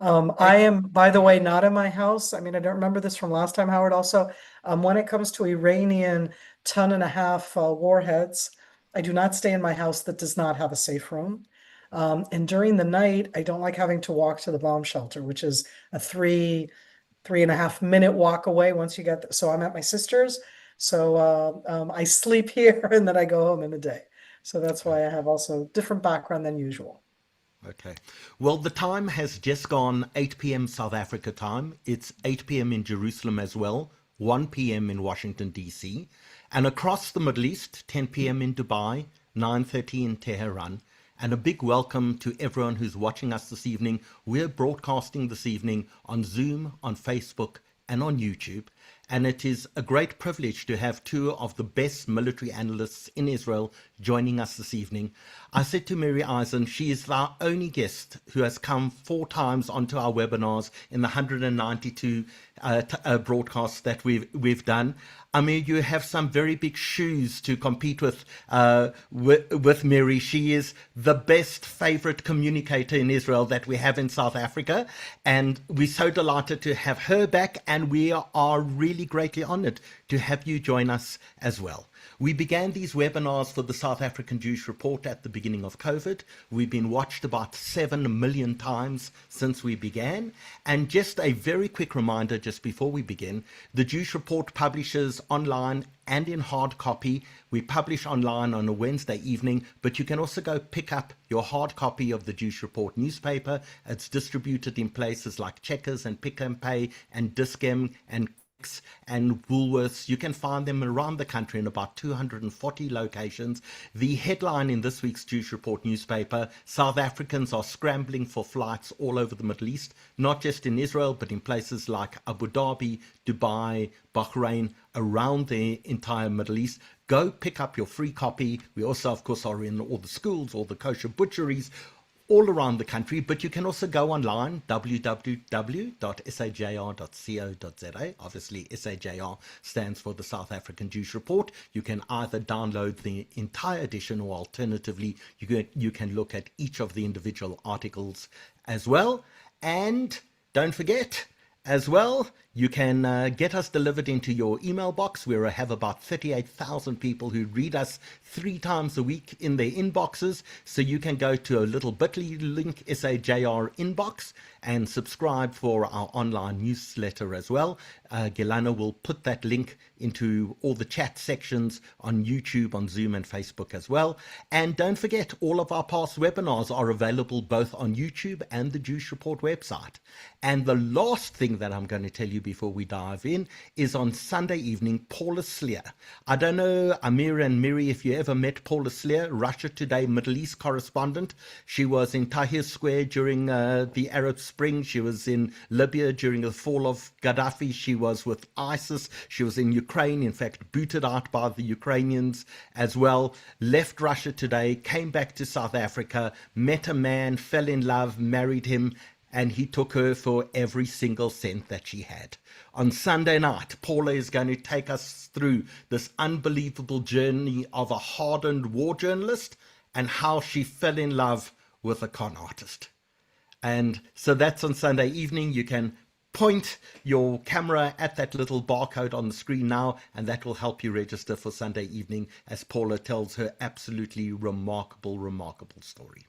I am, by the way, not in my house. I mean, I don't remember this from last time, Howard. Also, when it comes to Iranian ton-and-a-half warheads, I do not stay in my house that does not have a safe room. And during the night, I don't like having to walk to the bomb shelter, which is a 3.5 minute walk away once you get there. So I'm at my sister's. So I sleep here and then I go home in the day. So that's why I have also different background than usual. Okay. Well, the time has just gone 8 p.m. South Africa time. It's 8 p.m. in Jerusalem as well, 1 p.m. in Washington, D.C. And across the Middle East, 10 p.m. in Dubai, 9:30 in Tehran. And a big welcome to everyone who's watching us this evening. We're broadcasting this evening on Zoom, on Facebook, and on YouTube. And it is a great privilege to have two of the best military analysts in Israel joining us this evening. I said to Miri Eisen, she is our only guest who has come 4 times onto our webinars in the 192 broadcasts that we've done. Amir, you have some very big shoes to compete with Miri. She is the best favorite communicator in Israel that we have in South Africa, and we're so delighted to have her back, and we are really greatly honored to have you join us as well. We began these webinars for the South African Jewish Report at the beginning of COVID. We've been watched about 7 million times since we began. And just a very quick reminder just before we begin, the Jewish Report publishes online and in hard copy. We publish online on a Wednesday evening, but you can also go pick up your hard copy of the Jewish Report newspaper. It's distributed in places like Checkers and Pick and Pay and Discam and Woolworths. You can find them around the country in about 240 locations. The headline in this week's Jewish Report newspaper: South Africans are scrambling for flights all over the Middle East, not just in Israel, but in places like Abu Dhabi, Dubai, Bahrain, around the entire Middle East. Go pick up your free copy. We also, of course, are in all the schools, all the kosher butcheries, all around the country, but you can also go online, www.sajr.co.za. Obviously, SAJR stands for the South African Jewish Report. You can either download the entire edition, or alternatively, you can look at each of the individual articles as well. And don't forget, as well, you can get us delivered into your email box. We have about 38,000 people who read us 3 times a week in their inboxes. So you can go to a little bit.ly link, SAJR inbox, and subscribe for our online newsletter as well. Gilana will put that link into all the chat sections on YouTube, on Zoom, and Facebook as well. And don't forget, all of our past webinars are available both on YouTube and the Jewish Report website. And the last thing that I'm going to tell you before we dive in is on Sunday evening, Paula Slier. I don't know, Amir and Miri, if you ever met Paula Slier, Russia Today Middle East correspondent. She was in Tahrir Square during the Arab Spring. She was in Libya during the fall of Gaddafi. She was with ISIS. She was in Ukraine, in fact, booted out by the Ukrainians as well. Left Russia Today, came back to South Africa, met a man, fell in love, married him, and he took her for every single cent that she had. On Sunday night, Paula is going to take us through this unbelievable journey of a hardened war journalist and how she fell in love with a con artist. And so that's on Sunday evening. You can point your camera at that little barcode on the screen now, and that will help you register for Sunday evening as Paula tells her absolutely remarkable story.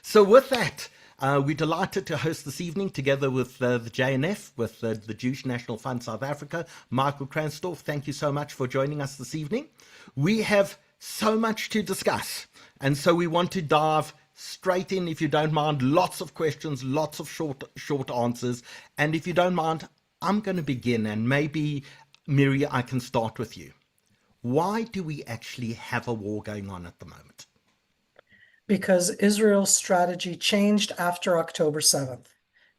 So with that, we're delighted to host this evening together with the JNF, with the Jewish National Fund South Africa. Michael Kransdorf, thank you so much for joining us this evening. We have so much to discuss, and so we want to dive straight in, if you don't mind. Lots of questions, lots of short answers. And if you don't mind, I'm going to begin, and maybe, Miri, I can start with you. Why do we actually have a war going on at the moment? Because Israel's strategy changed after October 7th.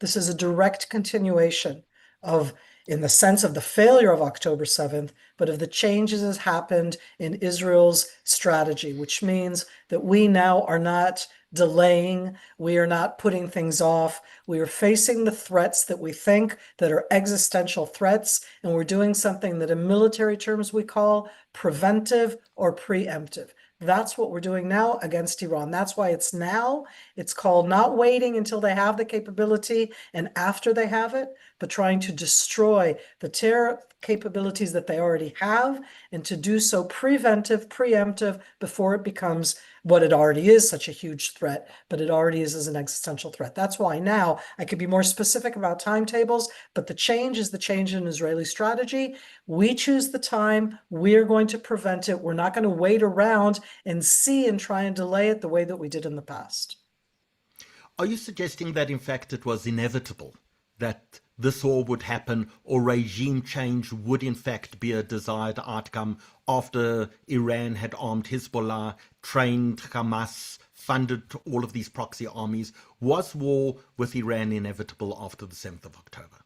This is a direct continuation of, in the sense of the failure of October 7th, but of the changes that happened in Israel's strategy, which means that we now are not delaying, we are not putting things off, we are facing the threats that we think that are existential threats, and we're doing something that in military terms we call preventive or preemptive. That's what we're doing now against Iran. That's why it's now. It's called not waiting until they have the capability and after they have it, but trying to destroy the terror capabilities that they already have, and to do so preemptive, before it becomes what it already is, such a huge threat, but it already is as an existential threat. That's why now I could be more specific about timetables, but the change is the change in Israeli strategy. We choose the time. We're going to prevent it. We're not going to wait around and see and try and delay it the way that we did in the past. Are you suggesting that, in fact, it was inevitable that this war would happen, or regime change would, in fact, be a desired outcome after Iran had armed Hezbollah, trained Hamas, funded all of these proxy armies? Was war with Iran inevitable after the 7th of October?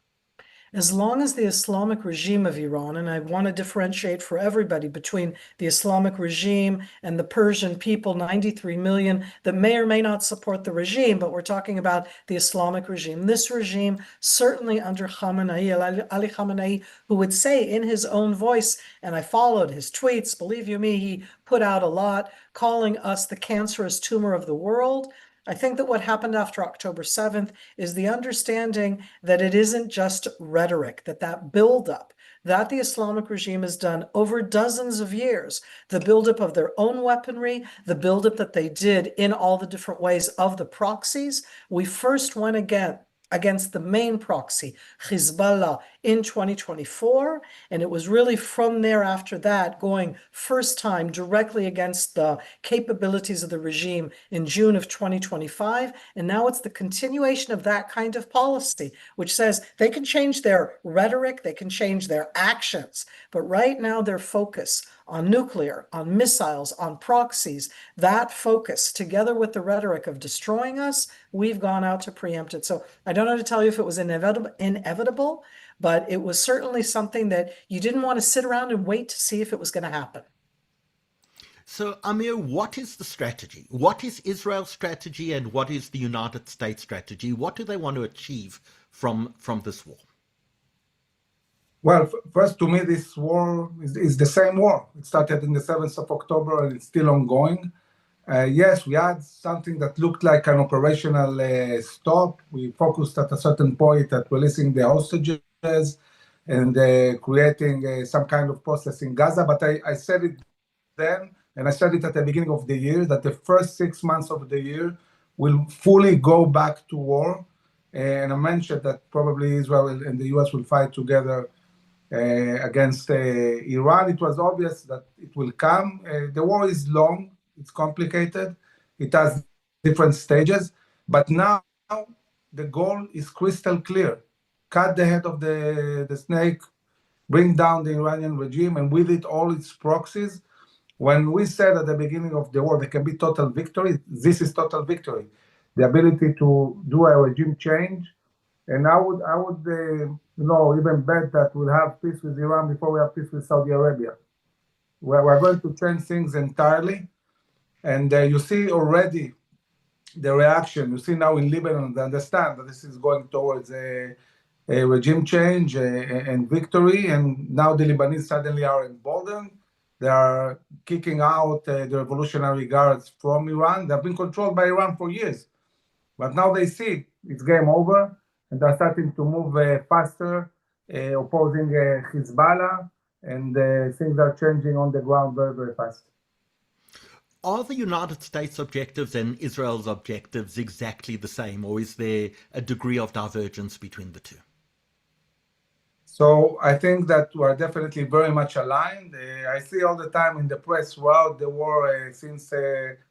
As long as the Islamic regime of Iran, and I want to differentiate for everybody between the Islamic regime and the Persian people, 93 million, that may or may not support the regime, but we're talking about the Islamic regime. This regime, certainly under Khamenei, Ali Khamenei, who would say in his own voice, and I followed his tweets, believe you me, he put out a lot, calling us the cancerous tumor of the world. I think that what happened after October 7th is the understanding that it isn't just rhetoric, that buildup that the Islamic regime has done over dozens of years, the buildup of their own weaponry, the buildup that they did in all the different ways of the proxies. We first went against the main proxy, Hezbollah, in 2024. And it was really from there, after that, going first time directly against the capabilities of the regime in June of 2025. And now it's the continuation of that kind of policy, which says they can change their rhetoric, they can change their actions. But right now, their focus on nuclear, on missiles, on proxies, that focus, together with the rhetoric of destroying us, we've gone out to preempt it. So I don't know to tell you if it was inevitable, but it was certainly something that you didn't want to sit around and wait to see if it was going to happen. So, Amir, what is the strategy? What is Israel's strategy, and what is the United States strategy? What do they want to achieve from this war? Well, first, to me, this war is the same war. It started in the 7th of October and it's still ongoing. Yes, we had something that looked like an operational stop. We focused at a certain point at releasing the hostages and creating some kind of process in Gaza. But I said it then, and I said it at the beginning of the year, that the first 6 months of the year will fully go back to war. And I mentioned that probably Israel and the US will fight together against Iran. It was obvious that it will come. The war is long, it's complicated, it has different stages, but now the goal is crystal clear. Cut the head of the snake, bring down the Iranian regime, and with it all its proxies. When we said at the beginning of the war there can be total victory, this is total victory. The ability to do a regime change. And I would even bet that we'll have peace with Iran before we have peace with Saudi Arabia. We're going to change things entirely. And you see already the reaction. You see now in Lebanon, they understand that this is going towards a regime change and victory. And now the Lebanese suddenly are emboldened. They are kicking out the Revolutionary Guards from Iran. They've been controlled by Iran for years. But now they see it's game over. And they're starting to move faster, opposing Hezbollah, and things are changing on the ground very, very fast. Are the United States objectives and Israel's objectives exactly the same, or is there a degree of divergence between the two? So I think that we're definitely very much aligned. I see all the time in the press throughout the war, since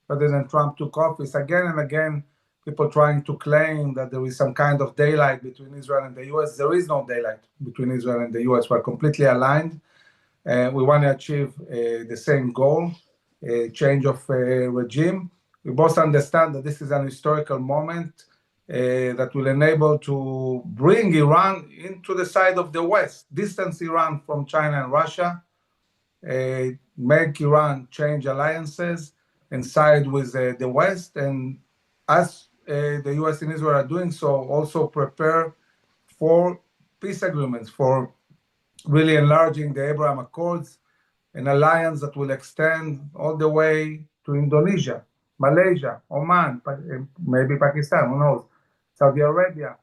President Trump took office, again and again, people trying to claim that there is some kind of daylight between Israel and the US. There is no daylight between Israel and the US. We're completely aligned. We want to achieve the same goal, change of regime. We both understand that this is an historical moment that will enable to bring Iran into the side of the West, distance Iran from China and Russia, make Iran change alliances and side with the West. And as the US and Israel are doing so, also prepare for peace agreements, for really enlarging the Abraham Accords, an alliance that will extend all the way to Indonesia, Malaysia, Oman, maybe Pakistan, who knows, Saudi Arabia,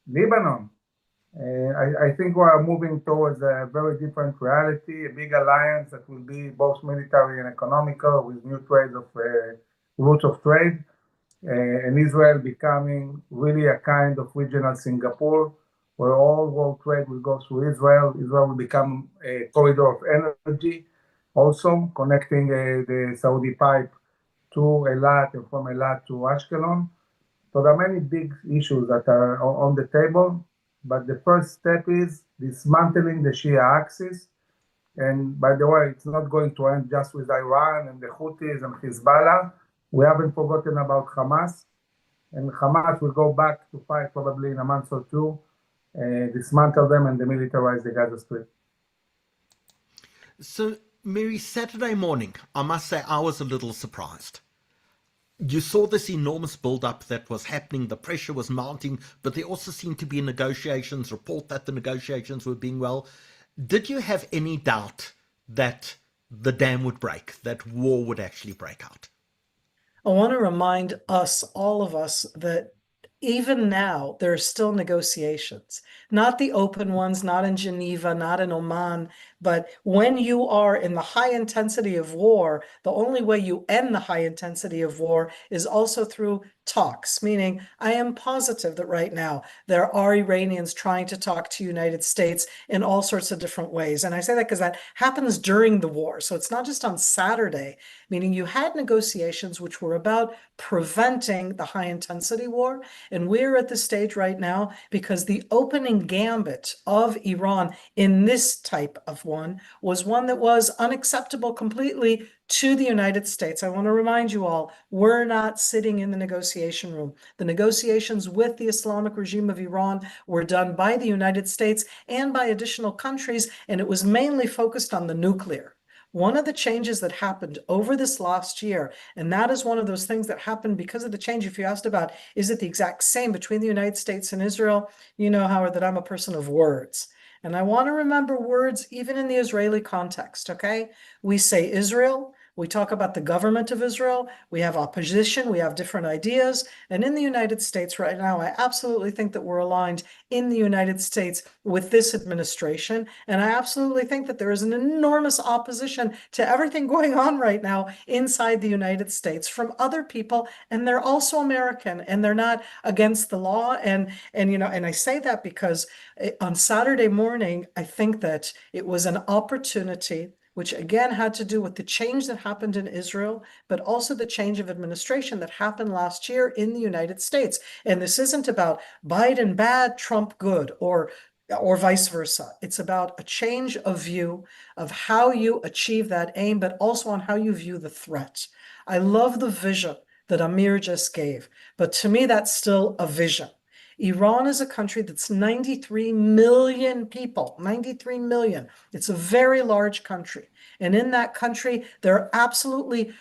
Lebanon. I think we are moving towards a very different reality, a big alliance that will be both military and economical with new routes of trade, and Israel becoming really a kind of regional Singapore, where all world trade will go through Israel. Israel will become a corridor of energy, also connecting the Saudi pipe to Eilat and from Eilat to Ashkelon. So there are many big issues that are on the table, but the first step is dismantling the Shia axis. And by the way, it's not going to end just with Iran and the Houthis and Hezbollah. We haven't forgotten about Hamas, and Hamas will go back to fight probably in a month or two, dismantle them and demilitarize the Gaza Strip. So, Miri, Saturday morning, I must say I was a little surprised. You saw this enormous build-up that was happening, the pressure was mounting, but there also seemed to be negotiations, report that the negotiations were being well. Did you have any doubt that the dam would break, that war would actually break out? I want to remind us, all of us, that even now there are still negotiations, not the open ones, not in Geneva, not in Oman, but when you are in the high intensity of war, the only way you end the high intensity of war is also through talks, meaning I am positive that right now there are Iranians trying to talk to the United States in all sorts of different ways. And I say that because that happens during the war. So it's not just on Saturday, meaning you had negotiations which were about preventing the high intensity war. And we're at the stage right now because the opening gambit of Iran in this type of one was one that was unacceptable completely to the United States. I want to remind you all, we're not sitting in the negotiation room. The negotiations with the Islamic regime of Iran were done by the United States and by additional countries, and it was mainly focused on the nuclear. One of the changes that happened over this last year, and that is one of those things that happened because of the change, if you asked about, is it the exact same between the United States and Israel? You know, Howard, that I'm a person of words. And I want to remember words even in the Israeli context, okay? We say Israel, we talk about the government of Israel, we have opposition, we have different ideas. And in the United States right now, I absolutely think that we're aligned in the United States with this administration. And I absolutely think that there is an enormous opposition to everything going on right now inside the United States from other people. And they're also American and they're not against the law. And you know, and I say that because on Saturday morning, I think that it was an opportunity which again had to do with the change that happened in Israel, but also the change of administration that happened last year in the United States. And this isn't about Biden bad, Trump good, or vice versa. It's about a change of view of how you achieve that aim, but also on how you view the threat. I love the vision that Amir just gave, but to me, that's still a vision. Iran is a country that's 93 million people, 93 million. It's a very large country. And in that country, there are absolutely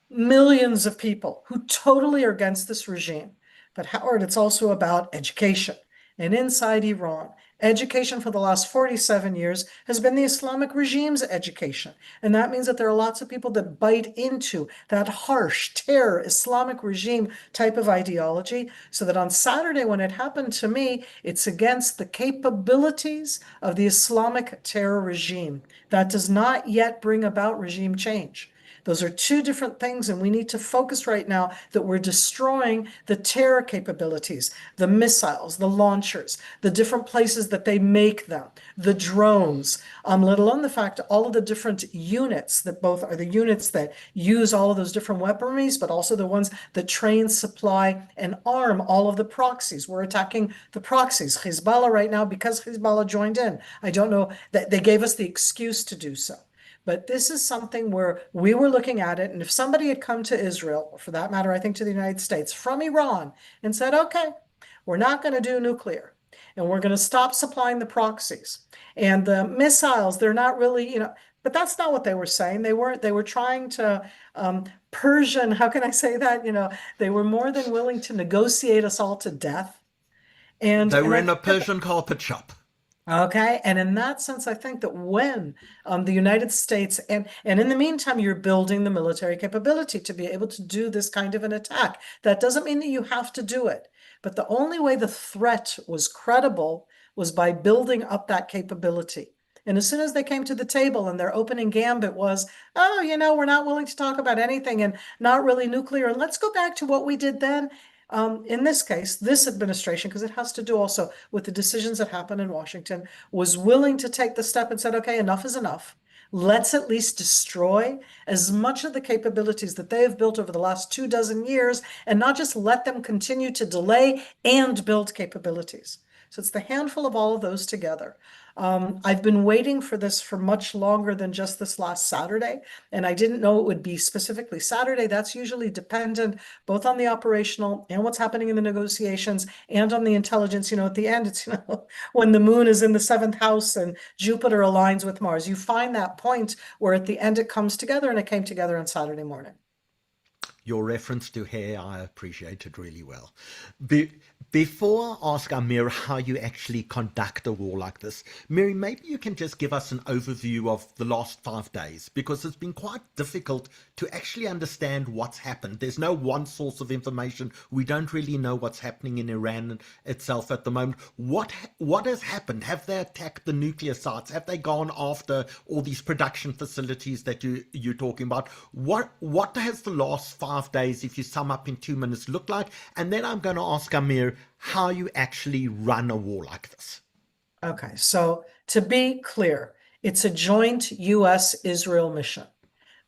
millions of people who totally are against this regime. But Howard, it's also about education. And inside Iran, education for the last 47 years has been the Islamic regime's education. And that means that there are lots of people that bite into that harsh terror Islamic regime type of ideology, so that on Saturday when it happened to me, it's against the capabilities of the Islamic terror regime. That does not yet bring about regime change. Those are two different things, and we need to focus right now that we're destroying the terror capabilities, the missiles, the launchers, the different places that they make them, the drones, let alone the fact all of the different units that both are the units that use all of those different weaponries, but also the ones that train, supply, and arm all of the proxies. We're attacking the proxies. Hezbollah right now, because Hezbollah joined in, I don't know that they gave us the excuse to do so. But this is something where we were looking at it, and if somebody had come to Israel, or for that matter, I think to the United States, from Iran, and said, okay, we're not going to do nuclear, and we're going to stop supplying the proxies. And the missiles, they're not really, you know, but that's not what they were saying. They were trying to Persian, how can I say that? You know, they were more than willing to negotiate us all to death. They were in a Persian carpet shop. Okay, and in that sense, I think that when the United States and in the meantime, you're building the military capability to be able to do this kind of an attack. That doesn't mean that you have to do it, but the only way the threat was credible was by building up that capability. And as soon as they came to the table and their opening gambit was, oh, we're not willing to talk about anything and not really nuclear, and let's go back to what we did then. In this case, this administration, because it has to do also with the decisions that happen in Washington, was willing to take the step and said, okay, enough is enough. Let's at least destroy as much of the capabilities that they have built over the last 24 years and not just let them continue to delay and build capabilities. So it's the handful of all of those together. I've been waiting for this for much longer than just this last Saturday, and I didn't know it would be specifically Saturday. That's usually dependent both on the operational and what's happening in the negotiations and on the intelligence. At the end, it's, when the moon is in the 7th house and Jupiter aligns with Mars, you find that point where at the end it comes together, and it came together on Saturday morning. Your reference to hair, I appreciate it really well. Before I ask Amir how you actually conduct a war like this, Miri, maybe you can just give us an overview of the last 5 days, because it's been quite difficult to actually understand what's happened. There's no one source of information. We don't really know what's happening in Iran itself at the moment. What has happened? Have they attacked the nuclear sites? Have they gone after all these production facilities that you're talking about? What has the last 5 days, if you sum up in 2 minutes, look like? And then I'm going to ask Amir how you actually run a war like this. Okay, so to be clear, it's a joint US-Israel mission.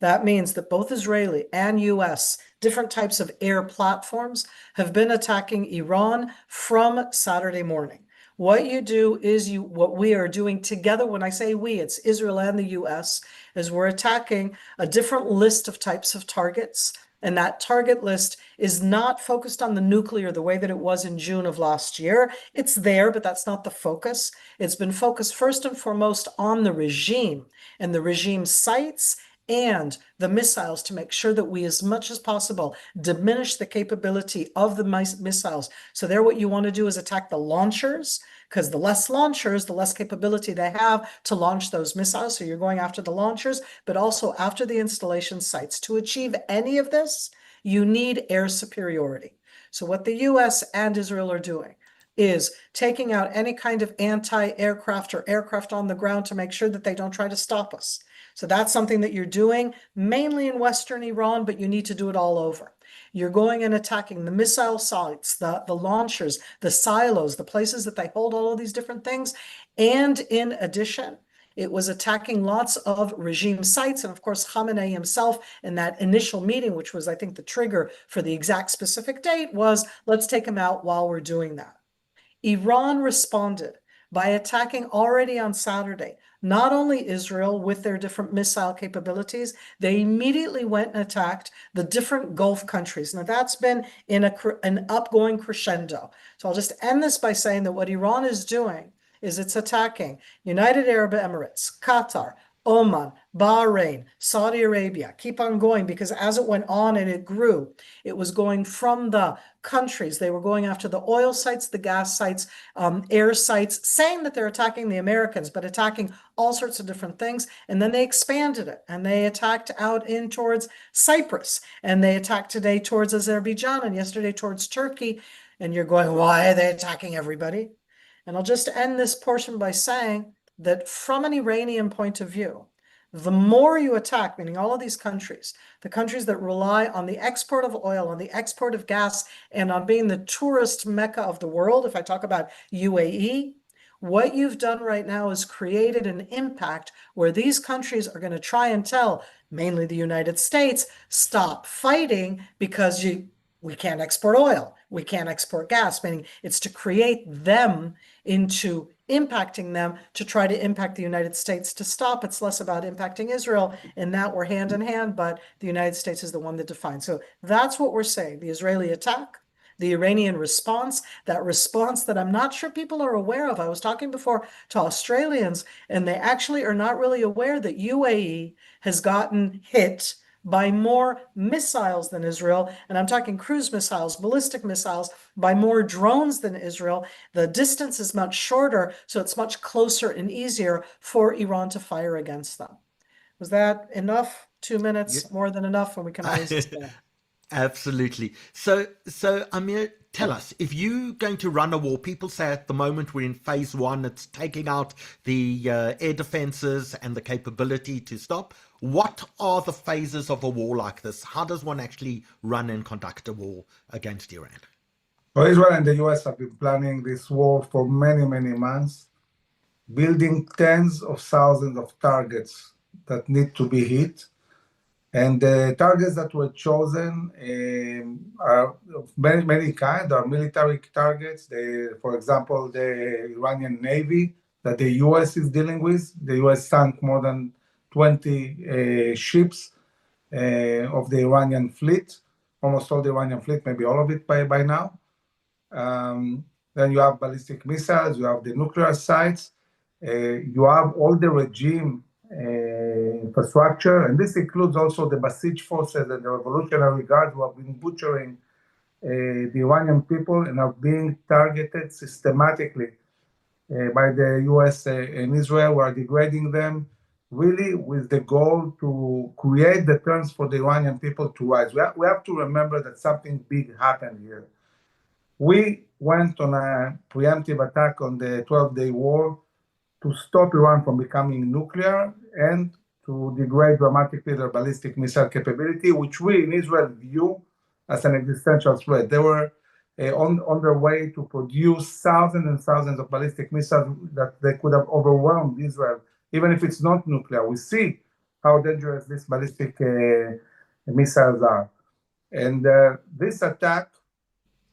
That means that both Israeli and US different types of air platforms have been attacking Iran from Saturday morning. What you do is what we are doing together, when I say we, it's Israel and the US, is we're attacking a different list of types of targets. And that target list is not focused on the nuclear the way that it was in June of last year. It's there, but that's not the focus. It's been focused first and foremost on the regime and the regime sites and the missiles to make sure that we, as much as possible, diminish the capability of the missiles. So there, what you want to do is attack the launchers, because the less launchers, the less capability they have to launch those missiles. So you're going after the launchers, but also after the installation sites. To achieve any of this, you need air superiority. So what the US and Israel are doing is taking out any kind of anti-aircraft or aircraft on the ground to make sure that they don't try to stop us. So that's something that you're doing mainly in Western Iran, but you need to do it all over. You're going and attacking the missile sites, the launchers, the silos, the places that they hold all of these different things. And in addition, it was attacking lots of regime sites. And of course, Khamenei himself in that initial meeting, which was, I think, the trigger for the exact specific date, was let's take him out while we're doing that. Iran responded by attacking already on Saturday, not only Israel with their different missile capabilities, they immediately went and attacked the different Gulf countries. Now, that's been in an upgoing crescendo. So I'll just end this by saying that what Iran is doing is it's attacking United Arab Emirates, Qatar, Oman, Bahrain, Saudi Arabia. Keep on going, because as it went on and it grew, it was going from the countries. They were going after the oil sites, the gas sites, air sites, saying that they're attacking the Americans, but attacking all sorts of different things. And then they expanded it, and they attacked out in towards Cyprus, and they attacked today towards Azerbaijan, and yesterday towards Turkey. And you're going, why are they attacking everybody? And I'll just end this portion by saying that from an Iranian point of view, the more you attack, meaning all of these countries, the countries that rely on the export of oil, on the export of gas, and on being the tourist mecca of the world, if I talk about UAE, what you've done right now is created an impact where these countries are going to try and tell, mainly the United States, stop fighting because we can't export oil, we can't export gas, meaning it's to create them into impacting them to try to impact the United States to stop. It's less about impacting Israel, in that we're hand in hand, but the United States is the one that defines. So that's what we're saying. The Israeli attack, the Iranian response, that response that I'm not sure people are aware of. I was talking before to Australians, and they actually are not really aware that UAE has gotten hit by more missiles than Israel, and I'm talking cruise missiles, ballistic missiles, by more drones than Israel. The distance is much shorter, so it's much closer and easier for Iran to fire against them. Was that enough? 2 minutes, more than enough, and we can always expand. Absolutely. So Amir, tell us, if you're going to run a war, people say at the moment we're in phase one, it's taking out the air defenses and the capability to stop. What are the phases of a war like this? How does one actually run and conduct a war against Iran? So Israel and the US have been planning this war for many, many months, building tens of thousands of targets that need to be hit. And the targets that were chosen are of many, many kinds. There are military targets. For example, the Iranian Navy that the US is dealing with. The US sank more than 20 ships of the Iranian fleet, almost all the Iranian fleet, maybe all of it by now. Then you have ballistic missiles, you have the nuclear sites, you have all the regime infrastructure, and this includes also the Basij forces and the Revolutionary Guard who have been butchering the Iranian people and are being targeted systematically by the US and Israel. We are degrading them really with the goal to create the terms for the Iranian people to rise. We have to remember that something big happened here. We went on a preemptive attack on the 12-day war to stop Iran from becoming nuclear and to degrade dramatically their ballistic missile capability, which we in Israel view as an existential threat. They were on their way to produce thousands and thousands of ballistic missiles that they could have overwhelmed Israel, even if it's not nuclear. We see how dangerous these ballistic missiles are. And this attack,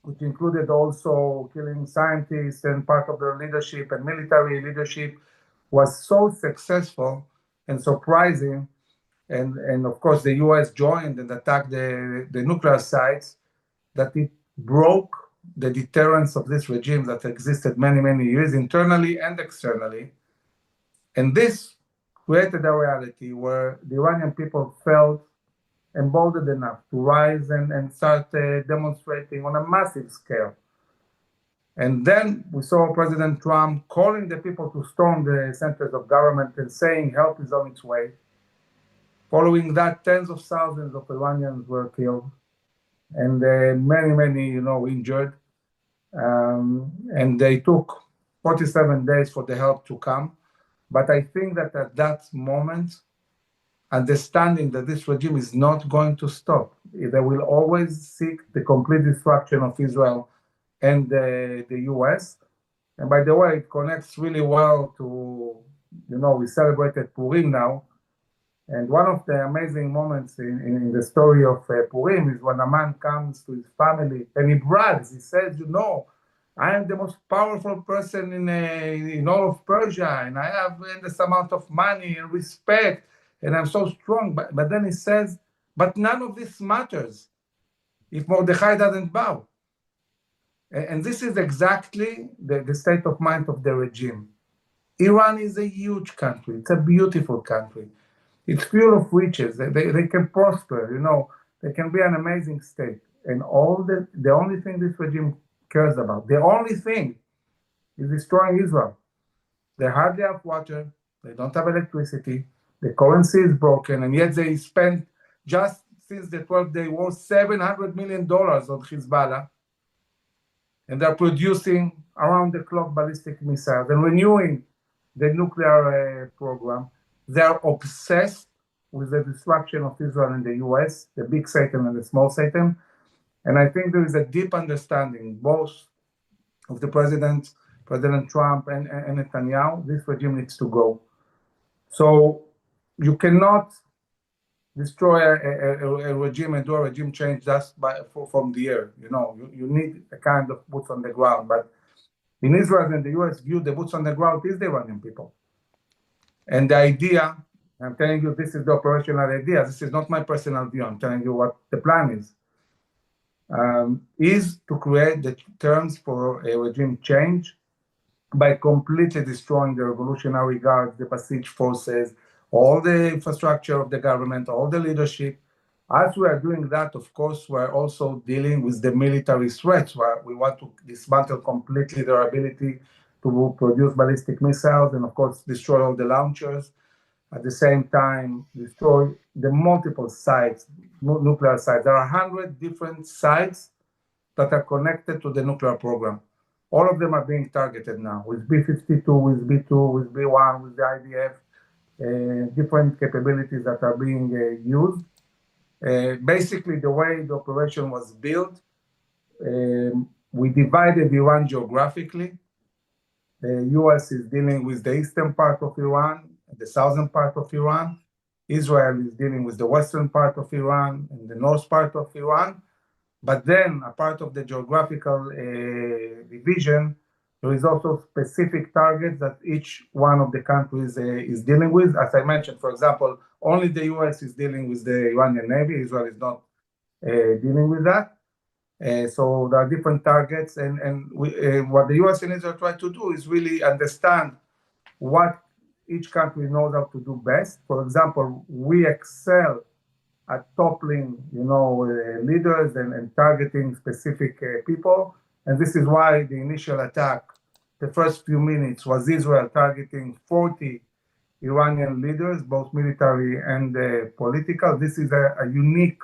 which included also killing scientists and part of their leadership and military leadership, was so successful and surprising. And of course, the US joined and attacked the nuclear sites, that it broke the deterrence of this regime that existed many, many years, internally and externally. And this created a reality where the Iranian people felt emboldened enough to rise and start demonstrating on a massive scale. And then we saw President Trump calling the people to storm the centers of government and saying help is on its way. Following that, tens of thousands of Iranians were killed and many, many, injured. And they took 47 days for the help to come. But I think that at that moment, understanding that this regime is not going to stop. They will always seek the complete destruction of Israel and the US. And by the way, it connects really well to, we celebrated Purim now. And one of the amazing moments in the story of Purim is when a man comes to his family and he brags. He says, I am the most powerful person in all of Persia, and I have this amount of money and respect, and I'm so strong. But then he says, but none of this matters if Mordechai doesn't bow. And this is exactly the state of mind of the regime. Iran is a huge country. It's a beautiful country. It's full of riches. They can prosper, they can be an amazing state. And the only thing this regime cares about, the only thing, is destroying Israel. They hardly have water. They don't have electricity. The currency is broken, and yet they spent, just since the 12-day war, $700 million on Hezbollah. And they're producing around-the-clock ballistic missiles and renewing the nuclear program. They're obsessed with the destruction of Israel and the US, the big Satan and the small Satan. And I think there is a deep understanding, both of the President Trump and Netanyahu, this regime needs to go. So you cannot destroy a regime and do a regime change just from the air. You need a kind of boots on the ground. But in Israel and the US view, the boots on the ground is the Iranian people. And the idea, I'm telling you, this is the operational idea. This is not my personal view. I'm telling you what the plan is to create the terms for a regime change by completely destroying the Revolutionary Guard, the Basij forces, all the infrastructure of the government, all the leadership, As we are doing that, of course, we're also dealing with the military threats, where we want to dismantle completely their ability to produce ballistic missiles and, of course, destroy all the launchers. At the same time, destroy the multiple sites, nuclear sites. There are 100 different sites that are connected to the nuclear program. All of them are being targeted now with B-52, with B-2, with B-1, with the IDF, different capabilities that are being used. Basically, the way the operation was built, we divided Iran geographically. The US is dealing with the eastern part of Iran, the southern part of Iran. Israel is dealing with the western part of Iran and the north part of Iran. But then, a part of the geographical division, there is also specific targets that each one of the countries is dealing with. As I mentioned, for example, only the US is dealing with the Iranian Navy. Israel is not dealing with that. So there are different targets, and what the US and Israel try to do is really understand what each country knows how to do best. For example, we excel at toppling, leaders and targeting specific people, and this is why the initial attack, the first few minutes, was Israel targeting 40 Iranian leaders, both military and political. This is a unique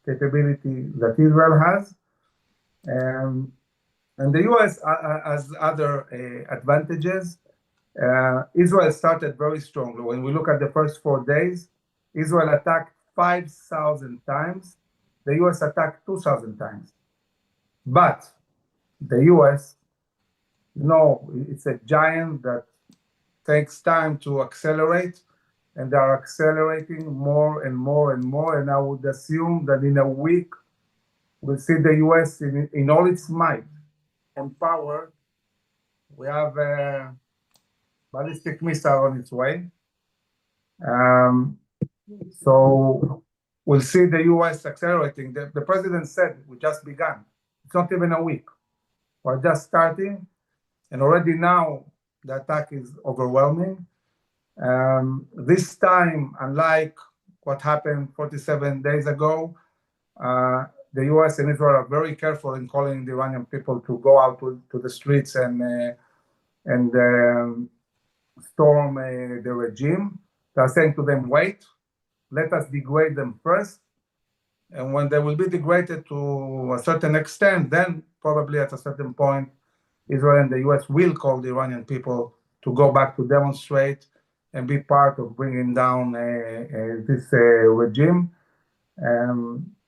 capability that Israel has. And the US has other advantages. Israel started very strongly. When we look at the first 4 days, Israel attacked 5,000 times. The US attacked 2,000 times. But the US, it's a giant that takes time to accelerate, and they are accelerating more and more and more. And I would assume that in a week, we'll see the US in all its might and power. We have a ballistic missile on its way. So we'll see the US accelerating. The president said we just began. It's not even a week. We're just starting. And already now the attack is overwhelming. This time, unlike what happened 47 days ago, the US and Israel are very careful in calling the Iranian people to go out to the streets and storm the regime. They are saying to them, wait, let us degrade them first. And when they will be degraded to a certain extent, then probably at a certain point, Israel and the US will call the Iranian people to go back to demonstrate and be part of bringing down this regime.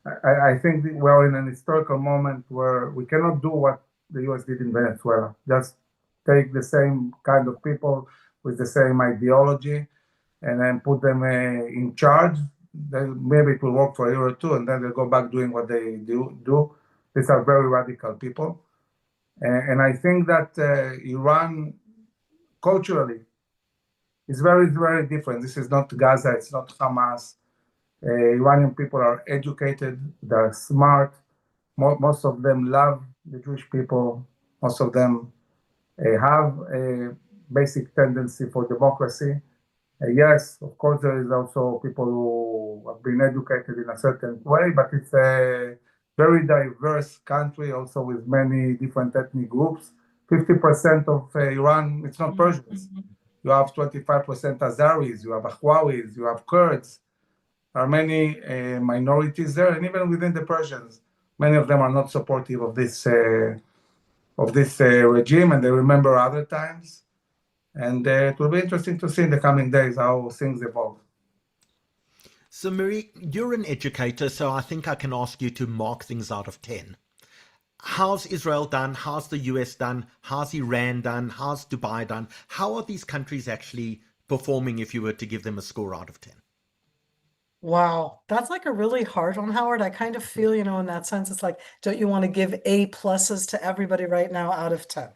I think we're in an historical moment where we cannot do what the US did in Venezuela. Just take the same kind of people with the same ideology and then put them in charge. Then maybe it will work for a year or two, and then they'll go back doing what they do. These are very radical people. And I think that Iran, culturally, is very, very different. This is not Gaza, it's not Hamas. Iranian people are educated, they're smart. Most of them love the Jewish people. Most of them have a basic tendency for democracy. Yes, of course, there is also people who have been educated in a certain way, but it's a very diverse country, also with many different ethnic groups. 50% of Iran, it's not Persians. You have 25% Azaris, you have Ahwawis, you have Kurds. There are many minorities there, and even within the Persians, many of them are not supportive of this regime, and they remember other times. And it will be interesting to see in the coming days how things evolve. So, Miri, you're an educator, so I think I can ask you to mark things out of 10. How's Israel done? How's the US done? How's Iran done? How's Dubai done? How are these countries actually performing if you were to give them a score out of 10? Wow, that's like a really hard one, Howard. I kind of feel, in that sense, it's like, don't you want to give A pluses to everybody right now out of 10?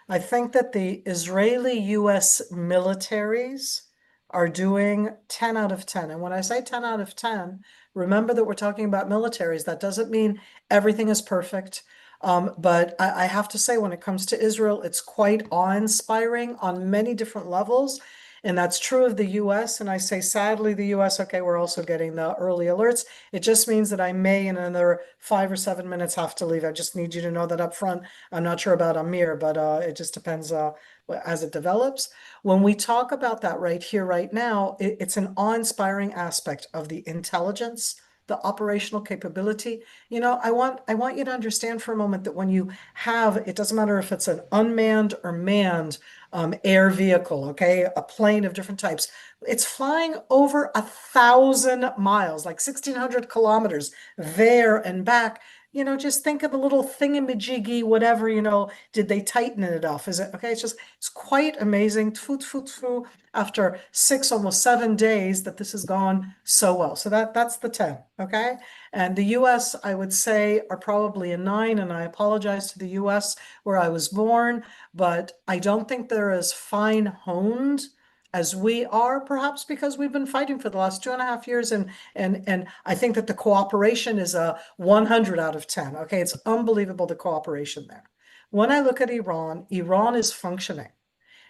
I think that the Israeli-US militaries are doing 10 out of 10. And when I say 10 out of 10, remember that we're talking about militaries. That doesn't mean everything is perfect. But I have to say, when it comes to Israel, it's quite awe-inspiring on many different levels. And that's true of the US. And I say, sadly, the US, okay, we're also getting the early alerts. It just means that I may, in another 5 or 7 minutes, have to leave. I just need you to know that up front. I'm not sure about Amir, but it just depends as it develops. When we talk about that right here, right now, it's an awe-inspiring aspect of the intelligence, the operational capability. I want you to understand for a moment that when you have, it doesn't matter if it's an unmanned or manned air vehicle, okay, a plane of different types, it's flying over 1,000 miles, like 1,600 kilometers there and back. Just think of a little thingamajiggy, whatever, did they tighten it enough? Is it okay? It's quite amazing. Tfu, tfu, tfu, after 6, almost 7 days that this has gone so well. So that's the 10, okay? And the US, I would say, are probably a 9, and I apologize to the US where I was born, but I don't think they're as fine-honed as we are, perhaps because we've been fighting for the last 2.5 years, and I think that the cooperation is a 100 out of 10. Okay, it's unbelievable, the cooperation there. When I look at Iran, Iran is functioning.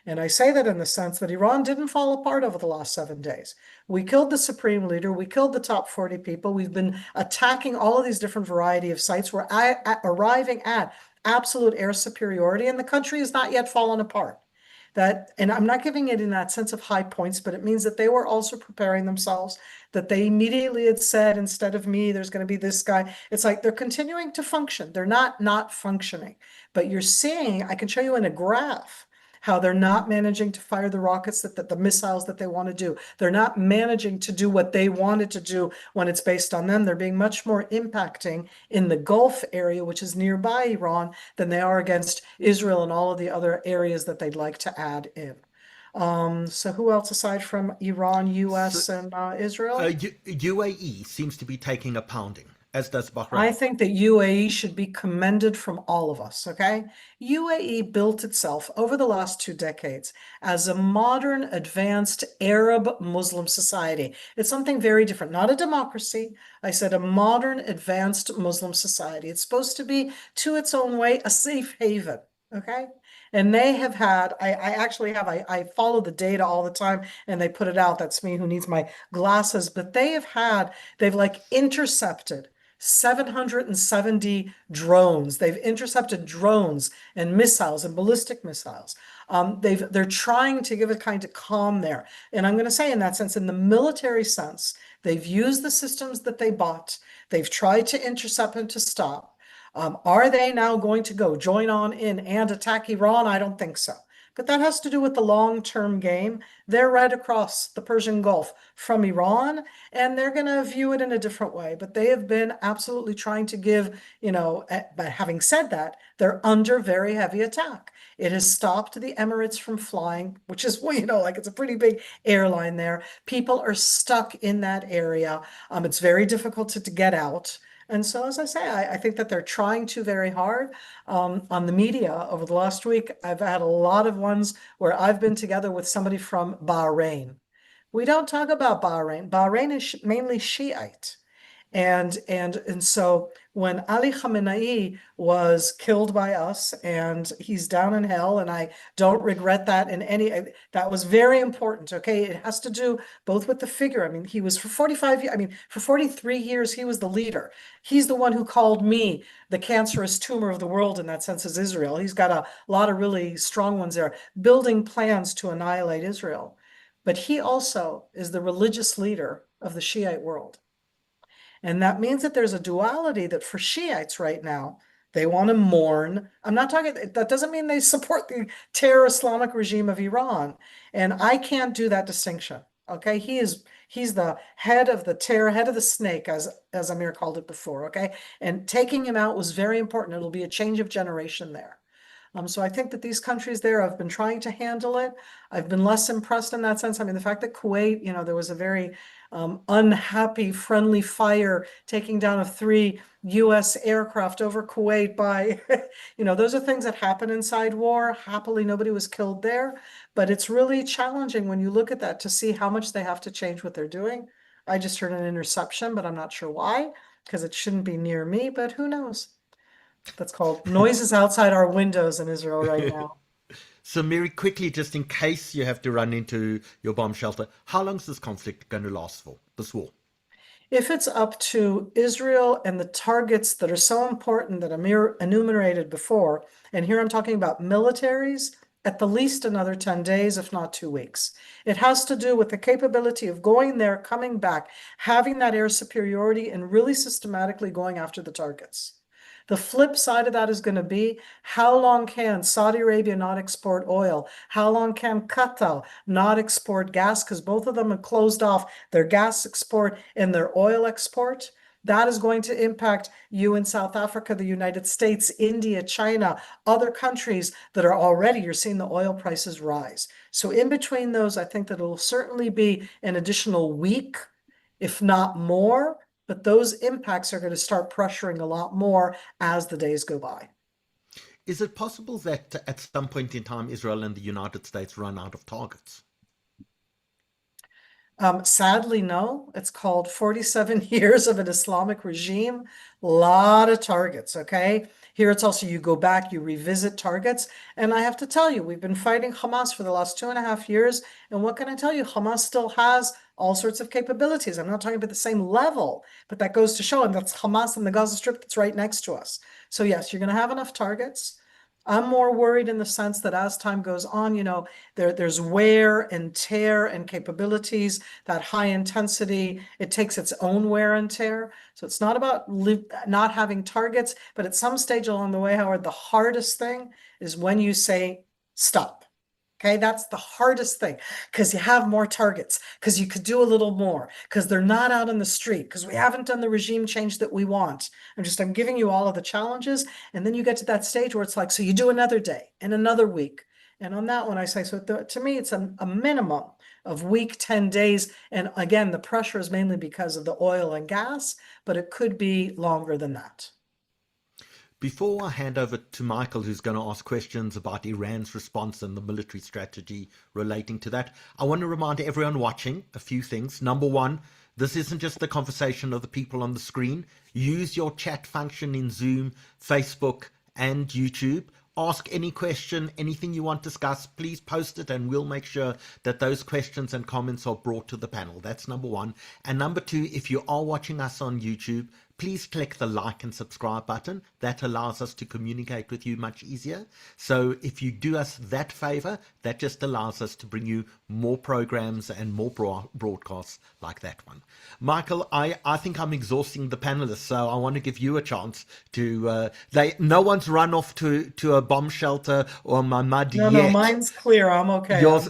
And I say that in the sense that Iran didn't fall apart over the last 7 days. We killed the supreme leader. We killed the top 40 people. We've been attacking all of these different variety of sites. We're arriving at absolute air superiority, and the country has not yet fallen apart. And I'm not giving it in that sense of high points, but it means that they were also preparing themselves, that they immediately had said, instead of me, there's going to be this guy. It's like they're continuing to function. They're not functioning. But you're seeing, I can show you in a graph, how they're not managing to fire the rockets, that the missiles that they want to do. They're not managing to do what they wanted to do when it's based on them. They're being much more impacting in the Gulf area, which is nearby Iran, than they are against Israel and all of the other areas that they'd like to add in. So who else aside from Iran, US, and Israel? UAE seems to be taking a pounding, as does Bahrain. I think that UAE should be commended from all of us, okay? UAE built itself over the last 2 decades as a modern, advanced Arab Muslim society. It's something very different, not a democracy. I said a modern, advanced Muslim society. It's supposed to be, to its own way, a safe haven, okay? And they have had, I follow the data all the time, and they put it out. That's me who needs my glasses. But they've like intercepted 770 drones. They've intercepted drones and missiles and ballistic missiles. They're trying to give a kind of calm there. And I'm going to say, in that sense, in the military sense, they've used the systems that they bought. They've tried to intercept and to stop. Are they now going to go join on in and attack Iran? I don't think so. But that has to do with the long-term game. They're right across the Persian Gulf from Iran, and they're going to view it in a different way. But they have been absolutely trying to give, but having said that, they're under very heavy attack. It has stopped the Emirates from flying, which is, like it's a pretty big airline there. People are stuck in that area. It's very difficult to get out. And so, as I say, I think that they're trying to very hard. On the media over the last week, I've had a lot of ones where I've been together with somebody from Bahrain. We don't talk about Bahrain. Bahrain is mainly Shiite. And so when Ali Khamenei was killed by us, and he's down in hell, and I don't regret that that was very important. Okay, it has to do both with the figure. I mean, he was for 43 years, he was the leader. He's the one who called me the cancerous tumor of the world, in that sense, as Israel. He's got a lot of really strong ones there, building plans to annihilate Israel. But he also is the religious leader of the Shiite world. And that means that there's a duality that for Shiites right now, they want to mourn. That doesn't mean they support the terror Islamic regime of Iran. And I can't do that distinction. Okay, he's the head of the terror, head of the snake, as Amir called it before. Okay, and taking him out was very important. It'll be a change of generation there. So I think that these countries there have been trying to handle it. I've been less impressed in that sense. I mean, the fact that Kuwait, there was a very unhappy, friendly fire taking down of 3 US aircraft over Kuwait by, those are things that happen inside war. Happily, nobody was killed there. But it's really challenging when you look at that to see how much they have to change what they're doing. I just heard an interception, but I'm not sure why, because it shouldn't be near me, but who knows? That's called noises outside our windows in Israel right now. So, Miri, quickly, just in case you have to run into your bomb shelter, how long is this conflict going to last for, this war? If it's up to Israel and the targets that are so important that Amir enumerated before, and here I'm talking about militaries, at the least another 10 days, if not 2 weeks. It has to do with the capability of going there, coming back, having that air superiority, and really systematically going after the targets. The flip side of that is going to be how long can Saudi Arabia not export oil? How long can Qatar not export gas? Because both of them have closed off their gas export and their oil export. That is going to impact you in South Africa, the United States, India, China, other countries that are already, you're seeing the oil prices rise. So in between those, I think that it will certainly be an additional week, if not more, but those impacts are going to start pressuring a lot more as the days go by. Is it possible that at some point in time, Israel and the United States run out of targets? Sadly, no. It's called 47 years of an Islamic regime. A lot of targets, okay? Here it's also you go back, you revisit targets. And I have to tell you, we've been fighting Hamas for the last 2.5 years. And what can I tell you? Hamas still has all sorts of capabilities. I'm not talking about the same level, but that goes to show, and that's Hamas in the Gaza Strip that's right next to us. So yes, you're going to have enough targets. I'm more worried in the sense that as time goes on, there's wear and tear and capabilities, that high intensity, it takes its own wear and tear. So it's not about not having targets, but at some stage along the way, Howard, the hardest thing is when you say stop. Okay, that's the hardest thing because you have more targets, because you could do a little more, because they're not out in the street, because we haven't done the regime change that we want. I'm giving you all of the challenges. And then you get to that stage where it's like, so you do another day and another week. And on that one, I say, so to me, it's a minimum of week, 10 days. And again, the pressure is mainly because of the oil and gas, but it could be longer than that. Before I hand over to Michael, who's going to ask questions about Iran's response and the military strategy relating to that, I want to remind everyone watching a few things. Number one, this isn't just the conversation of the people on the screen. Use your chat function in Zoom, Facebook, and YouTube. Ask any question, anything you want to discuss, please post it and we'll make sure that those questions and comments are brought to the panel. That's number one. And number two, if you are watching us on YouTube, please click the like and subscribe button. That allows us to communicate with you much easier. So if you do us that favor, that just allows us to bring you more programs and more broadcasts like that one. Michael, I think I'm exhausting the panelists, so I want to give you a chance to, no one's run off to a bomb shelter or my mud No, yet. mine's clear. I'm okay. Yours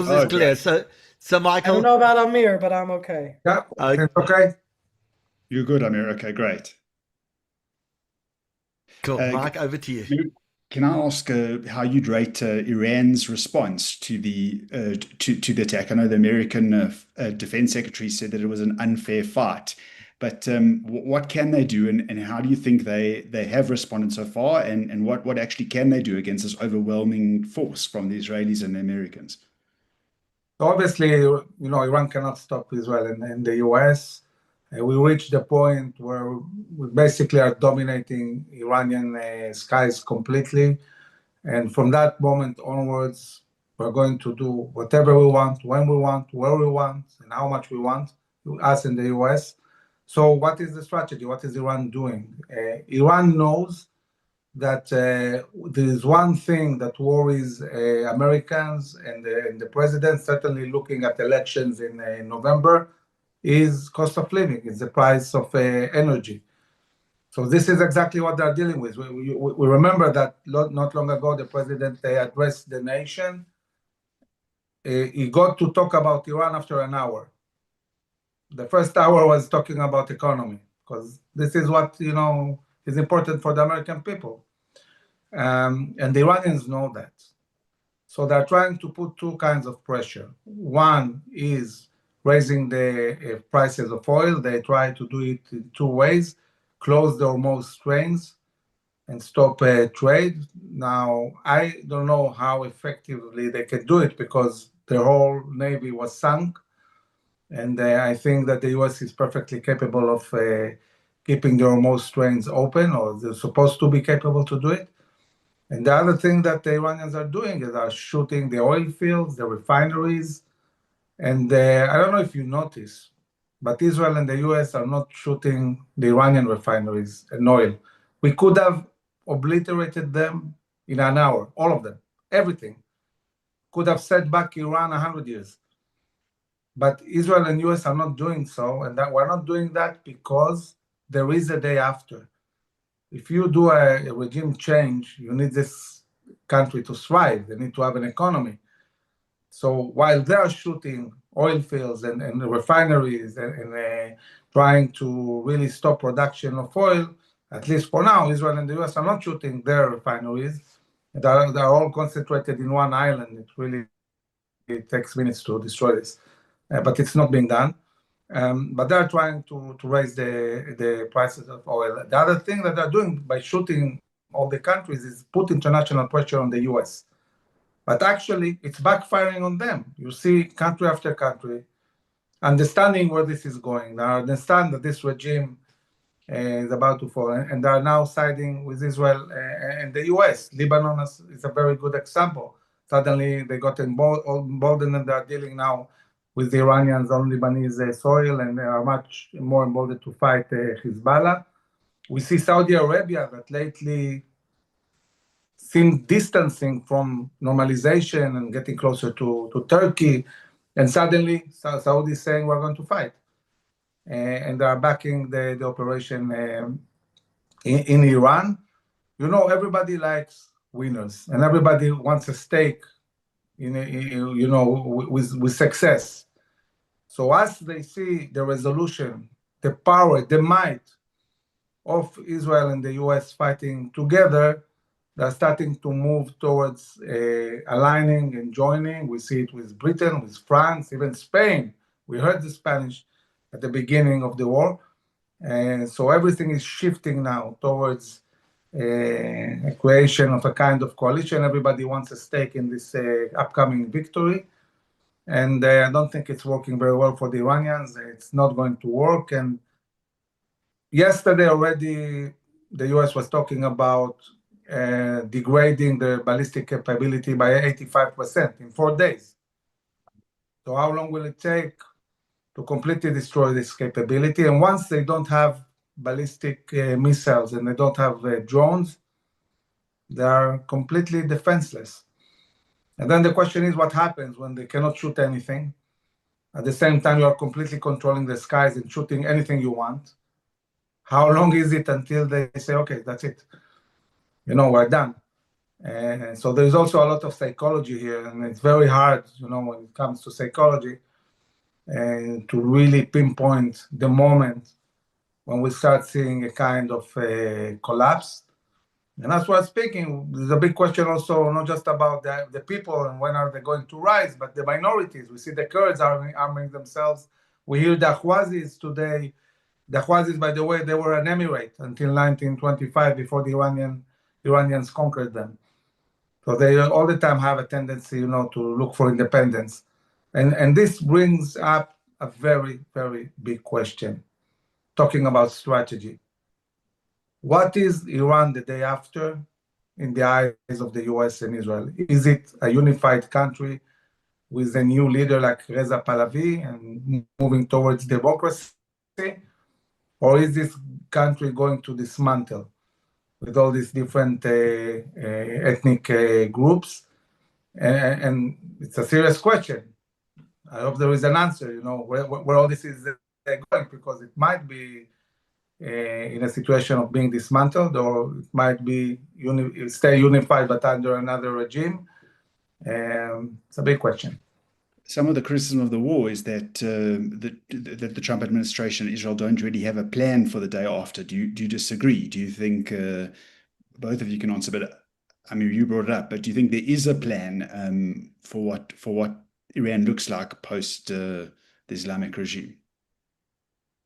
is clear. So Michael. I don't know about Amir, but I'm okay. Yeah, it's okay. You're good, Amir. Okay, great. Cool. Mike, over to you. Can I ask how you'd rate Iran's response to the to the attack? I know the American Defense Secretary said that it was an unfair fight, but what can they do, and how do you think they have responded so far, and what actually can they do against this overwhelming force from the Israelis and the Americans? So obviously, Iran cannot stop Israel and the US. We reached the point where we basically are dominating Iranian skies completely. And from that moment onwards, we're going to do whatever we want, when we want, where we want, and how much we want, us in the US. So what is the strategy? What is Iran doing? Iran knows that there is one thing that worries Americans and the president, certainly looking at elections in November, is cost of living, is the price of energy. So this is exactly what they're dealing with. We remember that not long ago, the president addressed the nation. He got to talk about Iran after an hour. The first hour was talking about economy, because this is what, is important for the American people. And the Iranians know that. So they're trying to put two kinds of pressure. One is raising the prices of oil. They try to do it in two ways: close the Hormuz straits and stop trade. Now, I don't know how effectively they can do it because their whole navy was sunk. And I think that the US is perfectly capable of keeping the Hormuz straits open, or they're supposed to be capable to do it. And the other thing that the Iranians are doing is are shooting the oil fields, the refineries. And I don't know if you notice, but Israel and the US are not shooting the Iranian refineries and oil. We could have obliterated them in an hour, all of them, everything. Could have set back Iran 100 years. But Israel and US are not doing so, and that we're not doing that because there is a day after. If you do a regime change, you need this country to thrive. They need to have an economy. So while they are shooting oil fields and refineries and trying to really stop production of oil, at least for now, Israel and the US are not shooting their refineries. They're all concentrated in one island. It takes minutes to destroy this, but it's not being done. But they're trying to raise the prices of oil. The other thing that they're doing by shooting all the countries is put international pressure on the US. But actually, it's backfiring on them. You see country after country understanding where this is going. They understand that this regime is about to fall, and they are now siding with Israel and the US. Lebanon is a very good example. Suddenly, they got emboldened and they are dealing now with the Iranians on Lebanese soil, and they are much more emboldened to fight Hezbollah. We see Saudi Arabia that lately seemed distancing from normalization and getting closer to Turkey, and suddenly Saudi is saying we're going to fight, and they are backing the operation in Iran. You know, everybody likes winners, and everybody wants a stake with success. So as they see the resolution, the power, the might of Israel and the US fighting together, they're starting to move towards aligning and joining. We see it with Britain, with France, even Spain. We heard the Spanish at the beginning of the war. And so everything is shifting now towards a creation of a kind of coalition. Everybody wants a stake in this upcoming victory. And I don't think it's working very well for the Iranians. It's not going to work. And yesterday already, the US was talking about degrading the ballistic capability by 85% in 4 days. So how long will it take to completely destroy this capability? And once they don't have ballistic missiles and they don't have drones, they are completely defenseless. And then the question is, what happens when they cannot shoot anything? At the same time, you are completely controlling the skies and shooting anything you want. How long is it until they say, okay, that's it? We're done. And so there's also a lot of psychology here, and it's very hard, when it comes to psychology, and to really pinpoint the moment when we start seeing a kind of collapse. And that's why I'm speaking. There's a big question also, not just about the people and when are they going to rise, but the minorities. We see the Kurds arming themselves. We hear the Ahwazis today. The Ahwazis, by the way, they were an emirate until 1925 before the Iranians conquered them. So they all the time have a tendency, to look for independence. And this brings up a very, very big question, talking about strategy. What is Iran the day after in the eyes of the US and Israel? Is it a unified country with a new leader like Reza Pahlavi and moving towards democracy? Or is this country going to dismantle with all these different ethnic groups? And it's a serious question. I hope there is an answer, where all this is going, because it might be in a situation of being dismantled, or it might be stay unified but under another regime. It's a big question. Some of the criticism of the war is that the Trump administration and Israel don't really have a plan for the day after. Do you disagree? Do you think both of you can answer? But I mean, you brought it up. But do you think there is a plan for what Iran looks like post the Islamic regime?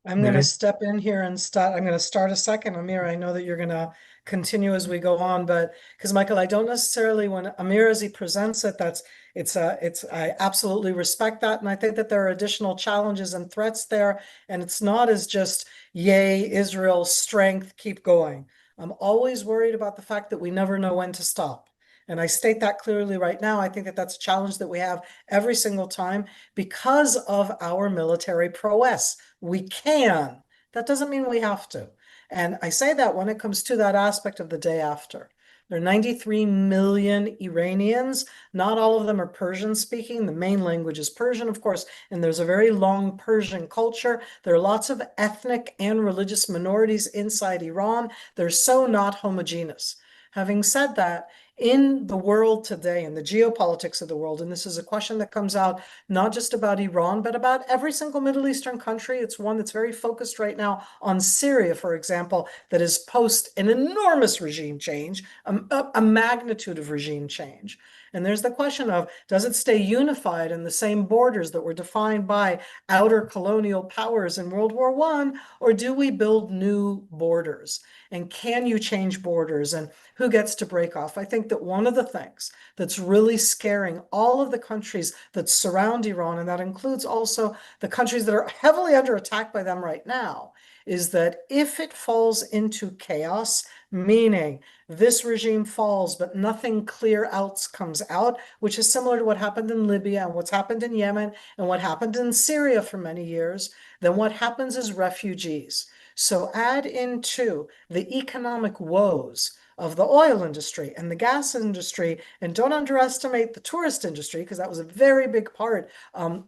I'm going to step in here and start. I'm going to start a second. Amir, I know that you're going to continue as we go on, but because Michael, I don't necessarily, when Amir, as he presents it, I absolutely respect that. And I think that there are additional challenges and threats there. And it's not as just, yay, Israel's strength, keep going. I'm always worried about the fact that we never know when to stop. And I state that clearly right now. I think that that's a challenge that we have every single time because of our military prowess. We can. That doesn't mean we have to. And I say that when it comes to that aspect of the day after. There are 93 million Iranians. Not all of them are Persian speaking. The main language is Persian, of course, and there's a very long Persian culture. There are lots of ethnic and religious minorities inside Iran. They're so not homogeneous. Having said that, in the world today, in the geopolitics of the world, and this is a question that comes out not just about Iran, but about every single Middle Eastern country. It's one that's very focused right now on Syria, for example, that is post an enormous regime change, a magnitude of regime change. And there's the question of, does it stay unified in the same borders that were defined by outer colonial powers in World War I, or do we build new borders? And can you change borders? And who gets to break off? I think that one of the things that's really scaring all of the countries that surround Iran, and that includes also the countries that are heavily under attack by them right now, is that if it falls into chaos, meaning this regime falls, but nothing clear else comes out, which is similar to what happened in Libya and what's happened in Yemen and what happened in Syria for many years, then what happens is refugees. So add into the economic woes of the oil industry and the gas industry, and don't underestimate the tourist industry, because that was a very big part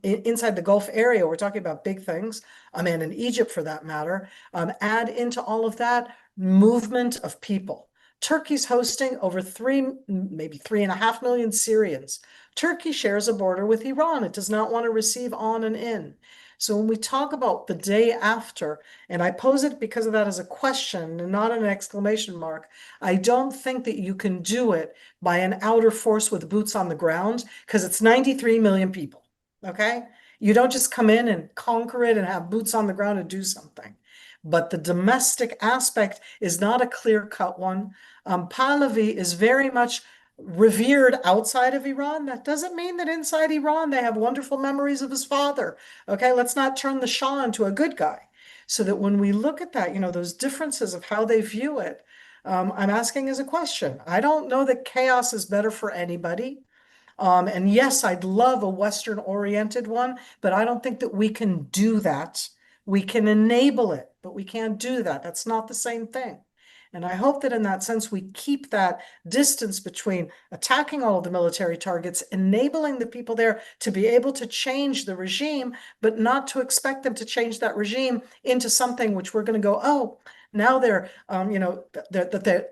inside the Gulf area. We're talking about big things, and in Egypt for that matter. Add into all of that movement of people. Turkey's hosting over maybe 3.5 million Syrians. Turkey shares a border with Iran. It does not want to receive on and in. So when we talk about the day after, and I pose it because of that as a question and not an exclamation mark, I don't think that you can do it by an outer force with boots on the ground, because it's 93 million people, okay? You don't just come in and conquer it and have boots on the ground and do something. But the domestic aspect is not a clear-cut one. Pahlavi is very much revered outside of Iran. That doesn't mean that inside Iran they have wonderful memories of his father. Okay, let's not turn the Shah into a good guy. So that when we look at that, those differences of how they view it, I'm asking as a question. I don't know that chaos is better for anybody. And yes, I'd love a Western-oriented one, but I don't think that we can do that. We can enable it, but we can't do that. That's not the same thing. And I hope that in that sense, we keep that distance between attacking all of the military targets, enabling the people there to be able to change the regime, but not to expect them to change that regime into something which we're going to go, oh, now they're,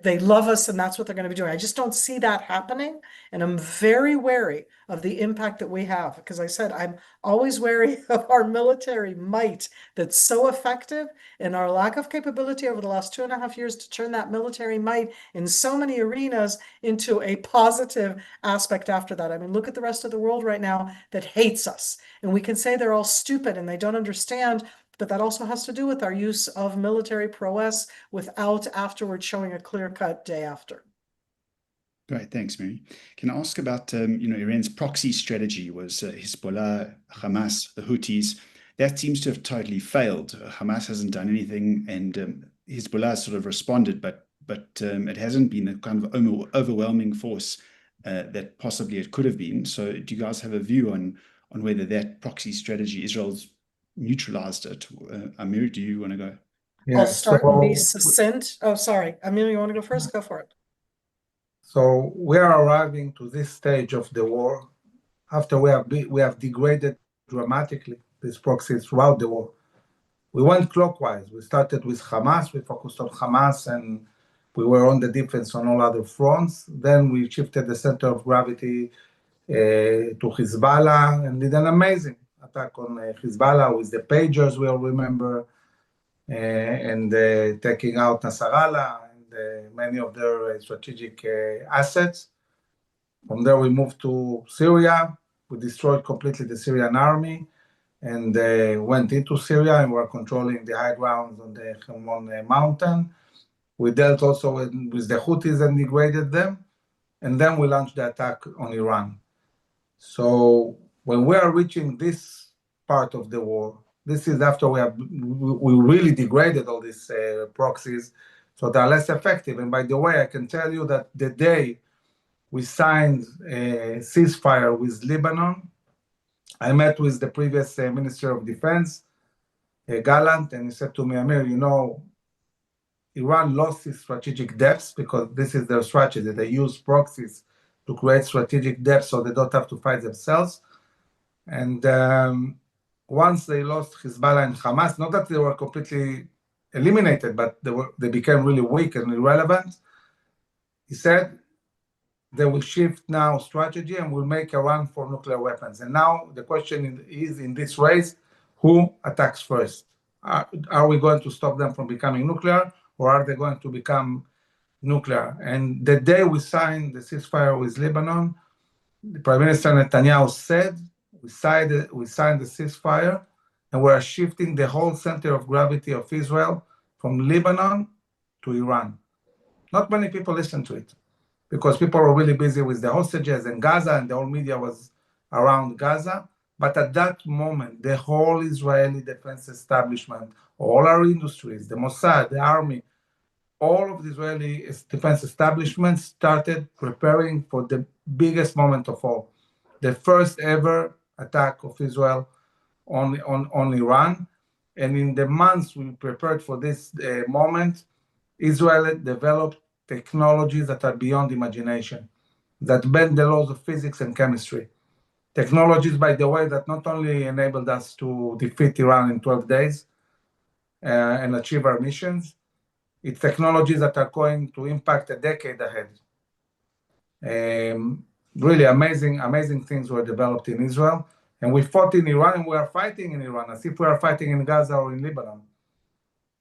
they love us and that's what they're going to be doing. I just don't see that happening. And I'm very wary of the impact that we have, because I said, I'm always wary of our military might that's so effective, and our lack of capability over the last 2.5 years to turn that military might in so many arenas into a positive aspect after that. Look at the rest of the world right now that hates us. And we can say they're all stupid and they don't understand, but that also has to do with our use of military prowess without afterwards showing a clear-cut day after. Great, thanks, Miri. Can I ask about, Iran's proxy strategy was Hezbollah, Hamas, the Houthis. That seems to have totally failed. Hamas hasn't done anything, and Hezbollah has sort of responded, but it hasn't been the kind of overwhelming force that possibly it could have been. So do you guys have a view on whether that proxy strategy, Israel's neutralized it? Amir, do you want to go? Yeah, I'll start and be succinct. Oh, sorry. Amir, you want to go first? Go for it. So we are arriving to this stage of the war after we have degraded dramatically these proxies throughout the war. We went clockwise. We started with Hamas. We focused on Hamas, and we were on the defense on all other fronts. Then we shifted the center of gravity to Hezbollah and did an amazing attack on Hezbollah with the pagers, we all remember, and taking out Nasrallah and many of their strategic assets. From there, we moved to Syria. We destroyed completely the Syrian army and went into Syria, and were controlling the high grounds on the Hermon mountain. We dealt also with the Houthis and degraded them. And then we launched the attack on Iran. So when we are reaching this part of the war, this is after we really degraded all these proxies So they're less effective. And by the way, I can tell you that the day we signed a ceasefire with Lebanon, I met with the previous Minister of Defense, Gallant, and he said to me, Amir, you know, Iran lost its strategic depths because this is their strategy. They use proxies to create strategic depths so they don't have to fight themselves. And once they lost Hezbollah and Hamas, not that they were completely eliminated, but they became really weak and irrelevant. He said they will shift now strategy and will make a run for nuclear weapons. And now the question is in this race, who attacks first? Are we going to stop them from becoming nuclear, or are they going to become nuclear? And the day we signed the ceasefire with Lebanon, the Prime Minister Netanyahu said, we signed the ceasefire, and we are shifting the whole center of gravity of Israel from Lebanon to Iran. Not many people listened to it because people were really busy with the hostages and Gaza, and the whole media was around Gaza. But at that moment, the whole Israeli defense establishment, all our industries, the Mossad, the army, all of the Israeli defense establishment started preparing for the biggest moment of all, the first ever attack of Israel on Iran. And in the months we prepared for this moment, Israel developed technologies that are beyond imagination, that bend the laws of physics and chemistry. Technologies, by the way, that not only enabled us to defeat Iran in 12 days and achieve our missions, it's technologies that are going to impact a decade ahead. Really amazing things were developed in Israel. And we fought in Iran, and we are fighting in Iran as if we are fighting in Gaza or in Lebanon.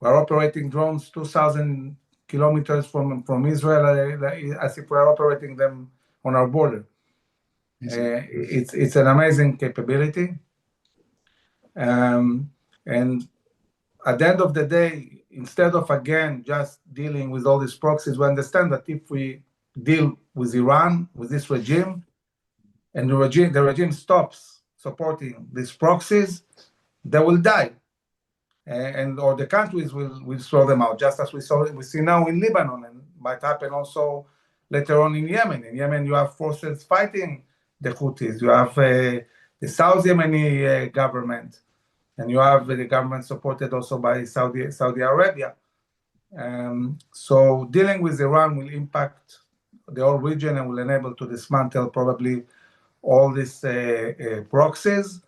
We are operating drones 2,000 kilometers from Israel as if we are operating them on our border. It's an amazing capability. And at the end of the day, instead of, again, just dealing with all these proxies, we understand that if we deal with Iran, with this regime, and the regime stops supporting these proxies, they will die. Or the countries will throw them out, just as we see now in Lebanon, and might happen also later on in Yemen. In Yemen, you have forces fighting the Houthis. You have the South Yemeni government, and you have the government supported also by Saudi Arabia. So dealing with Iran will impact the whole region and will enable to dismantle probably all these proxies.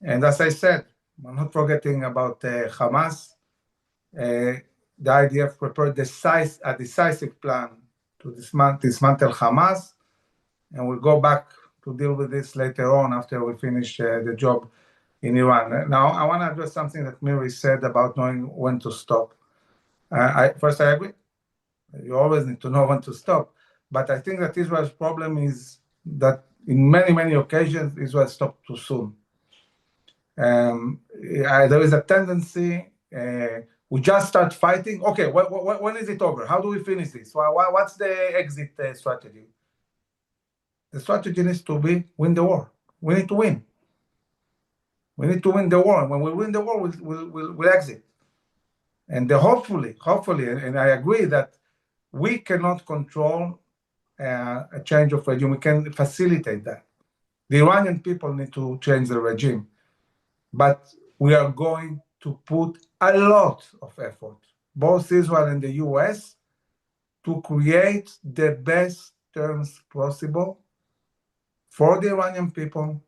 And as I said, we're not forgetting about Hamas. The IDF prepared a decisive plan to dismantle Hamas, and we'll go back to deal with this later on after we finish the job in Iran. Now, I want to address something that Miri said about knowing when to stop. First, I agree. You always need to know when to stop. But I think that Israel's problem is that in many occasions, Israel stopped too soon. There is a tendency, we just start fighting. Okay, when is it over? How do we finish this? What's the exit strategy? The strategy needs to be win the war. We need to win. We need to win the war. And when we win the war, we'll exit. And hopefully, and I agree that we cannot control a change of regime. We can facilitate that. The Iranian people need to change the regime. But we are going to put a lot of effort, both Israel and the US, to create the best terms possible for the Iranian people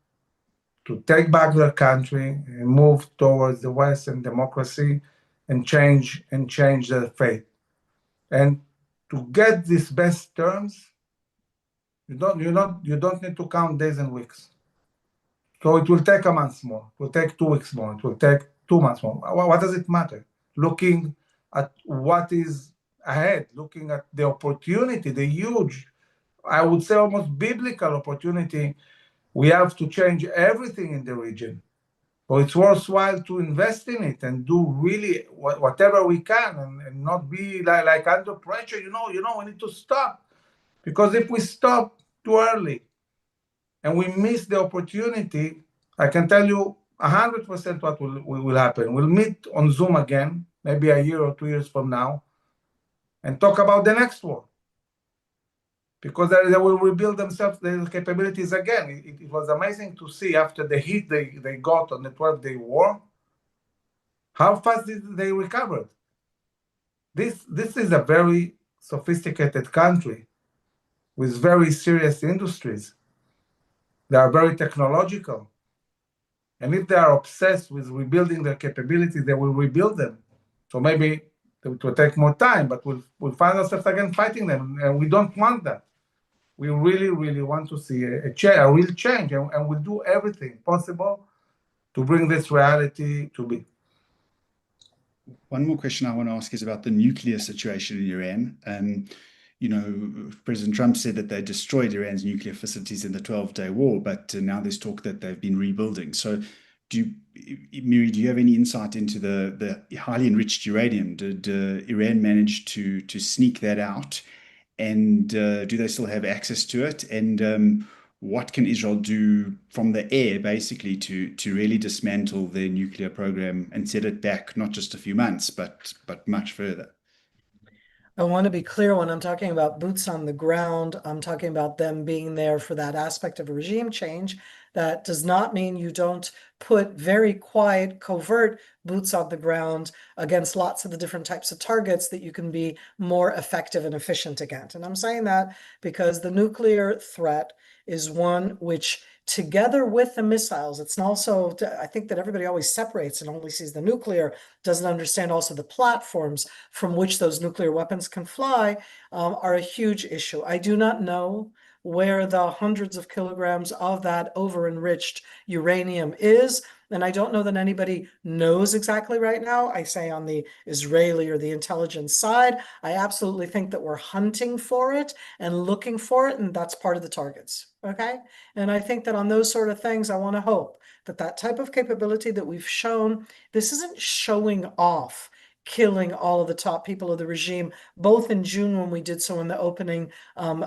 to take back their country and move towards the West and democracy and change their fate. And to get these best terms, you don't need to count days and weeks. So it will take a month more. It will take 2 weeks more. It will take 2 months more. What does it matter? Looking at what is ahead, looking at the opportunity, the huge, I would say almost biblical opportunity, we have to change everything in the region. So it's worthwhile to invest in it and do really whatever we can and not be like under pressure. We need to stop. Because if we stop too early, and we miss the opportunity, I can tell you 100% what will happen. We'll meet on Zoom again, maybe a year or 2 years from now, and talk about the next war. Because they will rebuild themselves, their capabilities again. It was amazing to see after the hit they got on the 12-day war, how fast they recovered. This is a very sophisticated country with very serious industries. They are very technological. And if they are obsessed with rebuilding their capabilities, they will rebuild them. So maybe it will take more time, but we'll find ourselves again fighting them. And we don't want that. We really, really want to see a real change, and we'll do everything possible to bring this reality to be. One more question I want to ask is about the nuclear situation in Iran. You know, President Trump said that they destroyed Iran's nuclear facilities in the 12-day war, but now there's talk that they've been rebuilding. So, Miri, do you have any insight into the highly enriched uranium? Did Iran manage to sneak that out? And do they still have access to it? And what can Israel do from the air, basically, to really dismantle their nuclear program and set it back not just a few months, but much further? I want to be clear when I'm talking about boots on the ground, I'm talking about them being there for that aspect of a regime change. That does not mean you don't put very quiet, covert boots on the ground against lots of the different types of targets that you can be more effective and efficient against. And I'm saying that because the nuclear threat is one which, together with the missiles, it's also, I think that everybody always separates and only sees the nuclear, doesn't understand also the platforms from which those nuclear weapons can fly, are a huge issue. I do not know where the hundreds of kilograms of that over-enriched uranium is. And I don't know that anybody knows exactly right now. I say on the Israeli or the intelligence side, I absolutely think that we're hunting for it and looking for it, and that's part of the targets, okay? And I think that on those sort of things, I want to hope that that type of capability that we've shown, this isn't showing off killing all of the top people of the regime, both in June when we did so in the opening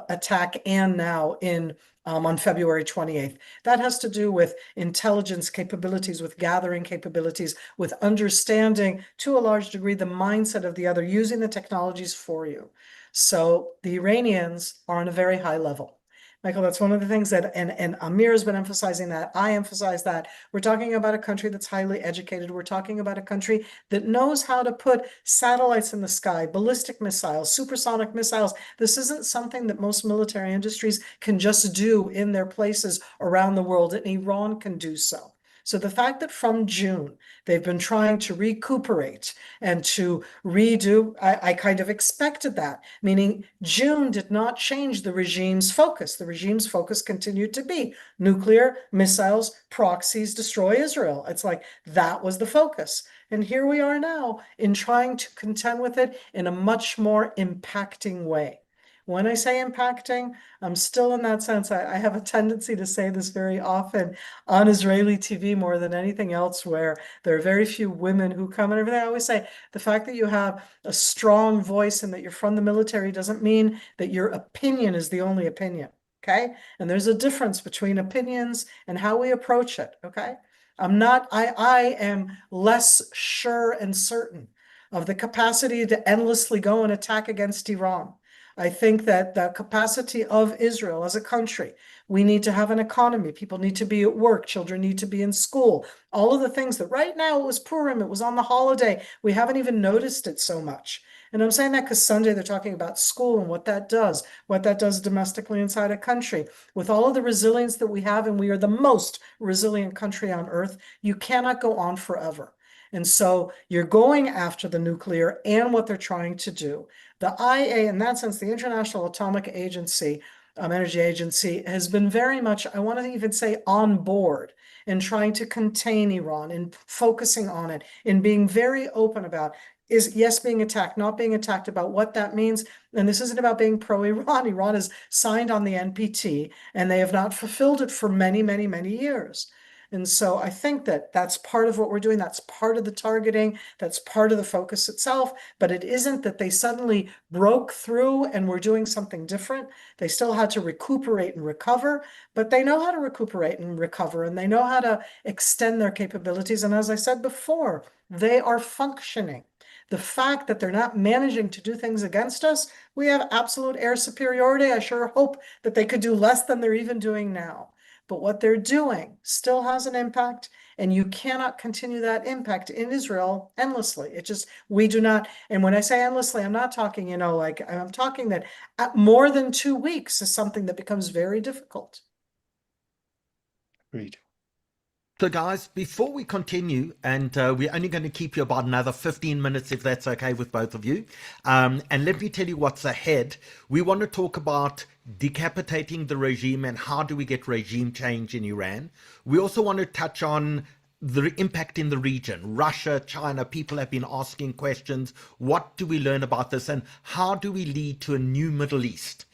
attack and now in on February 28th. That has to do with intelligence capabilities, with gathering capabilities, with understanding to a large degree the mindset of the other, using the technologies for you. So the Iranians are on a very high level. Michael, that's one of the things that, and Amir has been emphasizing that, I emphasize that. We're talking about a country that's highly educated. We're talking about a country that knows how to put satellites in the sky, ballistic missiles, supersonic missiles. This isn't something that most military industries can just do in their places around the world, and Iran can do so. So the fact that from June, they've been trying to recuperate and to redo, I kind of expected that, meaning June did not change the regime's focus. The regime's focus continued to be nuclear, missiles, proxies, destroy Israel. It's like that was the focus. And here we are now in trying to contend with it in a much more impacting way. When I say impacting, I'm still in that sense. I have a tendency to say this very often on Israeli TV more than anything else, where there are very few women who come and everything. I always say the fact that you have a strong voice and that you're from the military doesn't mean that your opinion is the only opinion. Okay. And there's a difference between opinions and how we approach it. Okay. I am less sure and certain of the capacity to endlessly go and attack against Iran. I think that the capacity of Israel as a country, we need to have an economy. People need to be at work. Children need to be in school. All of the things that right now it was Purim, it was on the holiday. We haven't even noticed it so much. And I'm saying that because Sunday they're talking about school and what that does domestically inside a country. With all of the resilience that we have, and we are the most resilient country on earth, you cannot go on forever. And so you're going after the nuclear and what they're trying to do. The IA, in that sense, the International Atomic Agency, Energy Agency, has been very much, I want to even say, on board in trying to contain Iran, in focusing on it, in being very open about is yes being attacked, not being attacked, about what that means. And this isn't about being pro-Iran. Iran has signed on the NPT, and they have not fulfilled it for many, many, many years. And so I think that that's part of what we're doing. That's part of the targeting. That's part of the focus itself. But it isn't that they suddenly broke through and were doing something different. They still had to recuperate and recover, but they know how to recuperate and recover, and they know how to extend their capabilities. And as I said before, they are functioning. The fact that they're not managing to do things against us, we have absolute air superiority. I sure hope that they could do less than they're even doing now. But what they're doing still has an impact, and you cannot continue that impact in Israel endlessly. It just, we do not, and when I say endlessly, I'm not talking, like, I'm talking that at more than 2 weeks is something that becomes very difficult. Agreed. So guys, before we continue, and we're only going to keep you about another 15 minutes if that's okay with both of you, and let me tell you what's ahead. We want to talk about decapitating the regime and how do we get regime change in Iran. We also want to touch on the impact in the region. Russia, China, people have been asking questions. What do we learn about this, and how do we lead to a new Middle East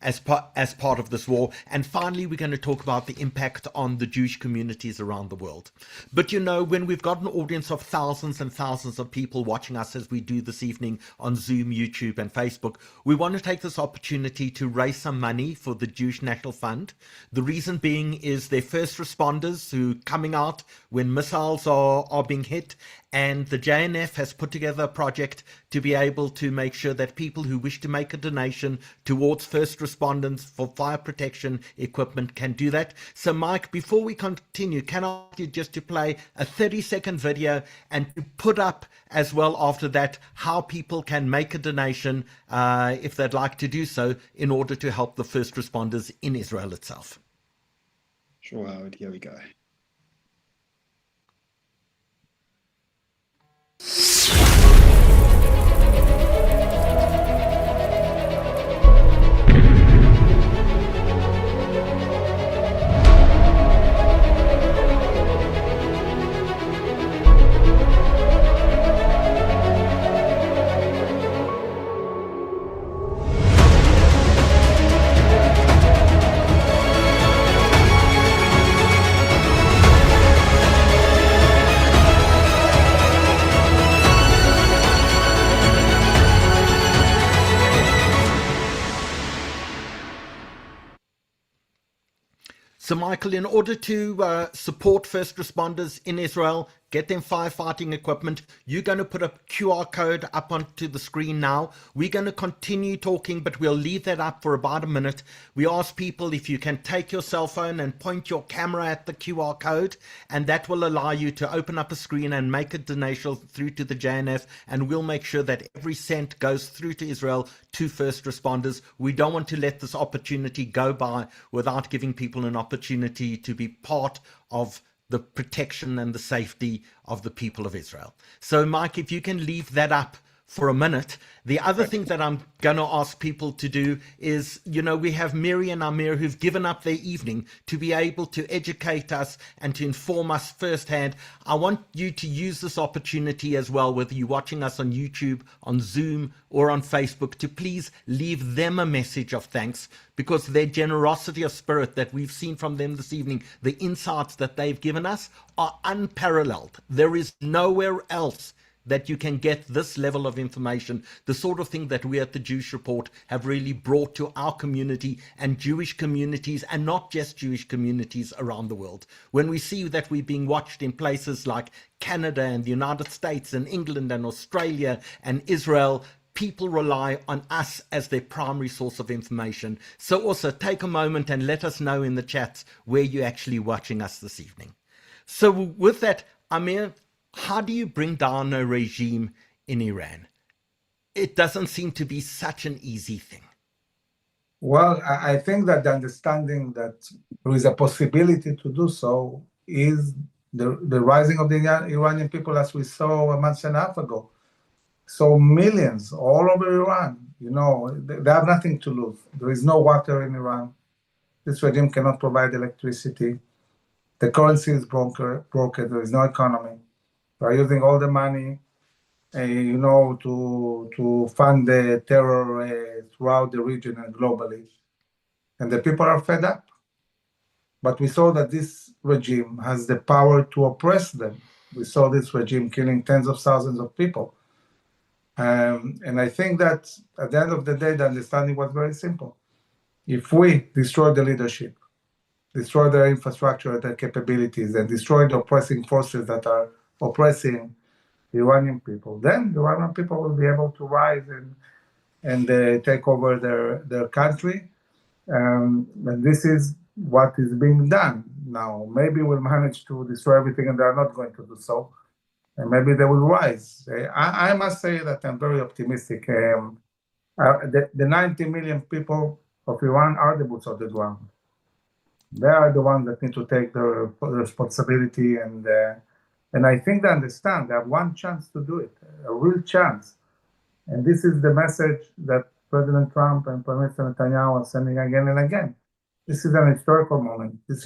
as part of this war? And finally, we're going to talk about the impact on the Jewish communities around the world. But when we've got an audience of thousands and thousands of people watching us as we do this evening on Zoom, YouTube and Facebook, we want to take this opportunity to raise some money for the Jewish National Fund. The reason being is they're first responders who are coming out when missiles are being hit, and the JNF has put together a project to be able to make sure that people who wish to make a donation towards first responders for fire protection equipment can do that. So Mike, before we continue, can I ask you just to play a 30-second video and to put up as well after that how people can make a donation if they'd like to do so in order to help the first responders in Israel itself. Sure, Howard, here we go. So Michael, in order to support first responders in Israel, get them firefighting equipment, you're going to put a QR code up onto the screen now. We're going to continue talking, but we'll leave that up for about a minute. We ask people if you can take your cell phone and point your camera at the QR code, and that will allow you to open up a screen and make a donation through to the JNF, and we'll make sure that every cent goes through to Israel to first responders. We don't want to let this opportunity go by without giving people an opportunity to be part of the protection and the safety of the people of Israel. So Mike, if you can leave that up for a minute. The other thing that I'm going to ask people to do is, we have Miri and Amir who've given up their evening to be able to educate us and to inform us firsthand. I want you to use this opportunity as well, whether you're watching us on YouTube, on Zoom, or on Facebook, to please leave them a message of thanks, because their generosity of spirit that we've seen from them this evening, the insights that they've given us, are unparalleled. There is nowhere else that you can get this level of information, the sort of thing that we at the Jewish Report have really brought to our community and Jewish communities, and not just Jewish communities around the world. When we see that we're being watched in places like Canada and the United States and England and Australia and Israel, people rely on us as their primary source of information. So also take a moment and let us know in the chats where you're actually watching us this evening. So with that, Amir, how do you bring down a regime in Iran? It doesn't seem to be such an easy thing. Well, I think that the understanding that there is a possibility to do so is the rising of the Iranian people, as we saw a month and a half ago. So millions all over Iran, they have nothing to lose. There is no water in Iran. This regime cannot provide electricity. The currency is broken. There is no economy. They're using all the money, to fund the terror throughout the region and globally. And the people are fed up. But we saw that this regime has the power to oppress them. We saw this regime killing tens of thousands of people. And I think that at the end of the day, the understanding was very simple. If we destroy the leadership, destroy their infrastructure, their capabilities, and destroy the oppressing forces that are oppressing the Iranian people. Then the Iranian people will be able to rise and take over their country. And this is what is being done now. Maybe we'll manage to destroy everything, and they are not going to do so. And maybe they will rise. I must say that I'm very optimistic. The 90 million people of Iran are the boots on the ground. They are the ones that need to take their responsibility, and I think they understand. They have one chance to do it, a real chance. And this is the message that President Trump and Prime Minister Netanyahu are sending again and again. This is an historical moment. This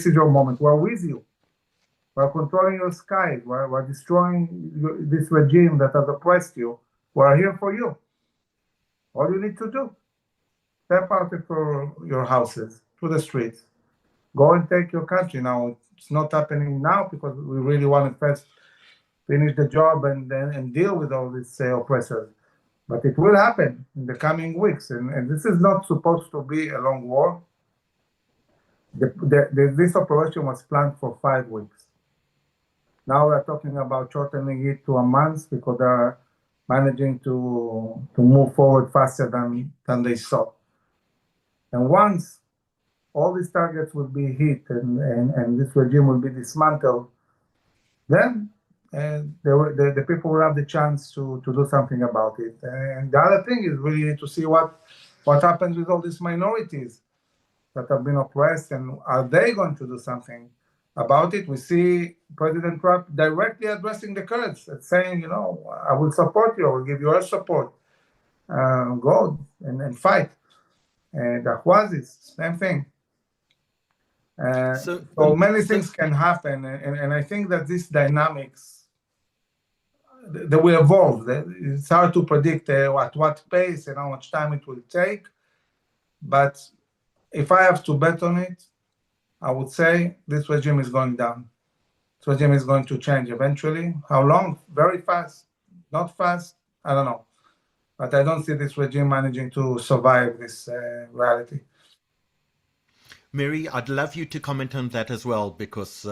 is your moment. We're with you. We're controlling your skies. We're destroying this regime that has oppressed you. We're here for you. All you need to do, step out of your houses, to the streets, go and take your country. Now, it's not happening now because we really want to first finish the job and deal with all these oppressors. But it will happen in the coming weeks. And this is not supposed to be a long war. This operation was planned for 5 weeks. Now we're talking about shortening it to a month because they're managing to move forward faster than they thought. And once all these targets will be hit and this regime will be dismantled, then the people will have the chance to do something about it. And the other thing is really to see what happens with all these minorities that have been oppressed, and are they going to do something about it? We see President Trump directly addressing the Kurds and saying, I will support you, I will give you our support. Go and fight. And the Ahwazis, same thing. So many things can happen, and I think that these dynamics, they will evolve. It's hard to predict at what pace and how much time it will take. But if I have to bet on it, I would say this regime is going down. This regime is going to change eventually. How long? Very fast. Not fast? I don't know. But I don't see this regime managing to survive this reality. Miri, I'd love you to comment on that as well, because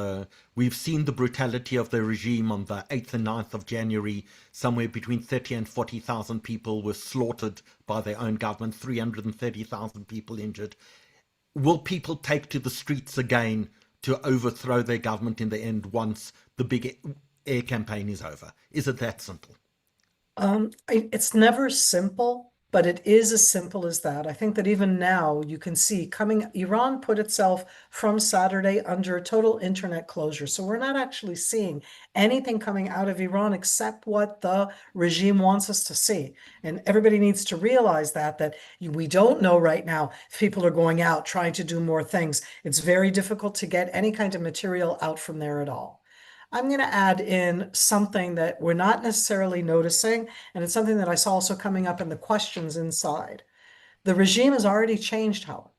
we've seen the brutality of the regime on the 8th and 9th of January. Somewhere between 30 and 40,000 people were slaughtered by their own government, 330,000 people injured. Will people take to the streets again to overthrow their government in the end once the big air campaign is over? Is it that simple? It's never simple, but it is as simple as that. I think that even now you can see Iran put itself from Saturday under a total internet closure. So we're not actually seeing anything coming out of Iran except what the regime wants us to see. And everybody needs to realize that we don't know right now if people are going out trying to do more things. It's very difficult to get any kind of material out from there at all. I'm going to add in something that we're not necessarily noticing, and it's something that I saw also coming up in the questions inside. The regime has already changed, however.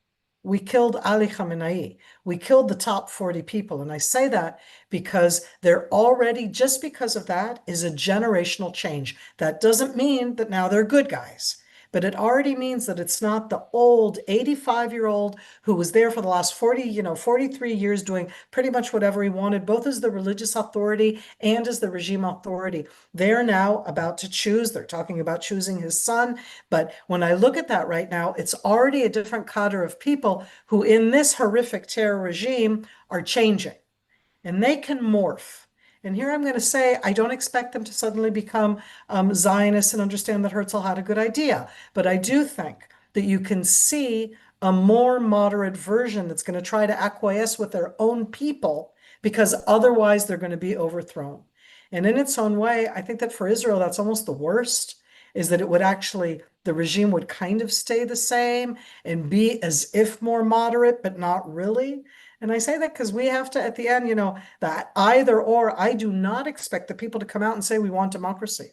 We killed Ali Khamenei. We killed the top 40 people. And I say that because they're already, just because of that, is a generational change. That doesn't mean that now they're good guys. But it already means that it's not the old 85-year-old who was there for the last 43 years doing pretty much whatever he wanted, both as the religious authority and as the regime authority. They're now about to choose. They're talking about choosing his son. But when I look at that right now, it's already a different cadre of people who in this horrific terror regime are changing. And they can morph. And here I'm going to say, I don't expect them to suddenly become Zionists and understand that Herzl had a good idea. But I do think that you can see a more moderate version that's going to try to acquiesce with their own people, because otherwise they're going to be overthrown. And in its own way, I think that for Israel, that's almost the worst, is that it would actually, the regime would kind of stay the same and be as if more moderate, but not really. And I say that because we have to, at the end, that either or, I do not expect the people to come out and say we want democracy.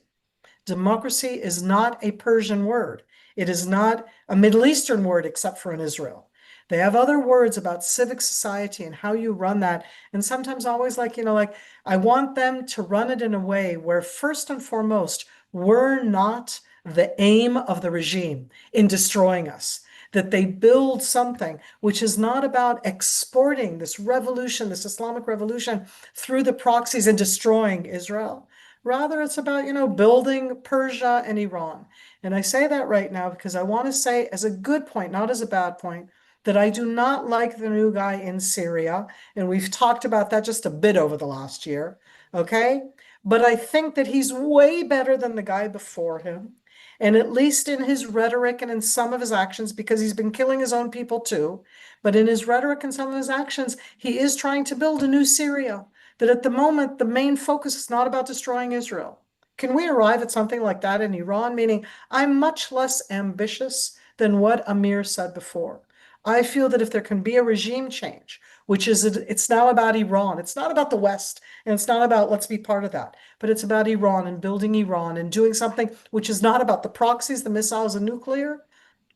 Democracy is not a Persian word. It is not a Middle Eastern word, except for in Israel. They have other words about civic society and how you run that. And sometimes always I want them to run it in a way where first and foremost, we're not the aim of the regime in destroying us. That they build something which is not about exporting this revolution, this Islamic revolution, through the proxies and destroying Israel. Rather, it's about, building Persia and Iran. And I say that right now because I want to say as a good point, not as a bad point, that I do not like the new guy in Syria. And we've talked about that just a bit over the last year. Okay. But I think that he's way better than the guy before him. And at least in his rhetoric and in some of his actions, because he's been killing his own people too, but in his rhetoric and some of his actions, he is trying to build a new Syria. That at the moment, the main focus is not about destroying Israel. Can we arrive at something like that in Iran? Meaning, I'm much less ambitious than what Amir said before. I feel that if there can be a regime change, it's now about Iran. It's not about the West, and it's not about let's be part of that, but it's about Iran and building Iran and doing something which is not about the proxies, the missiles, and nuclear.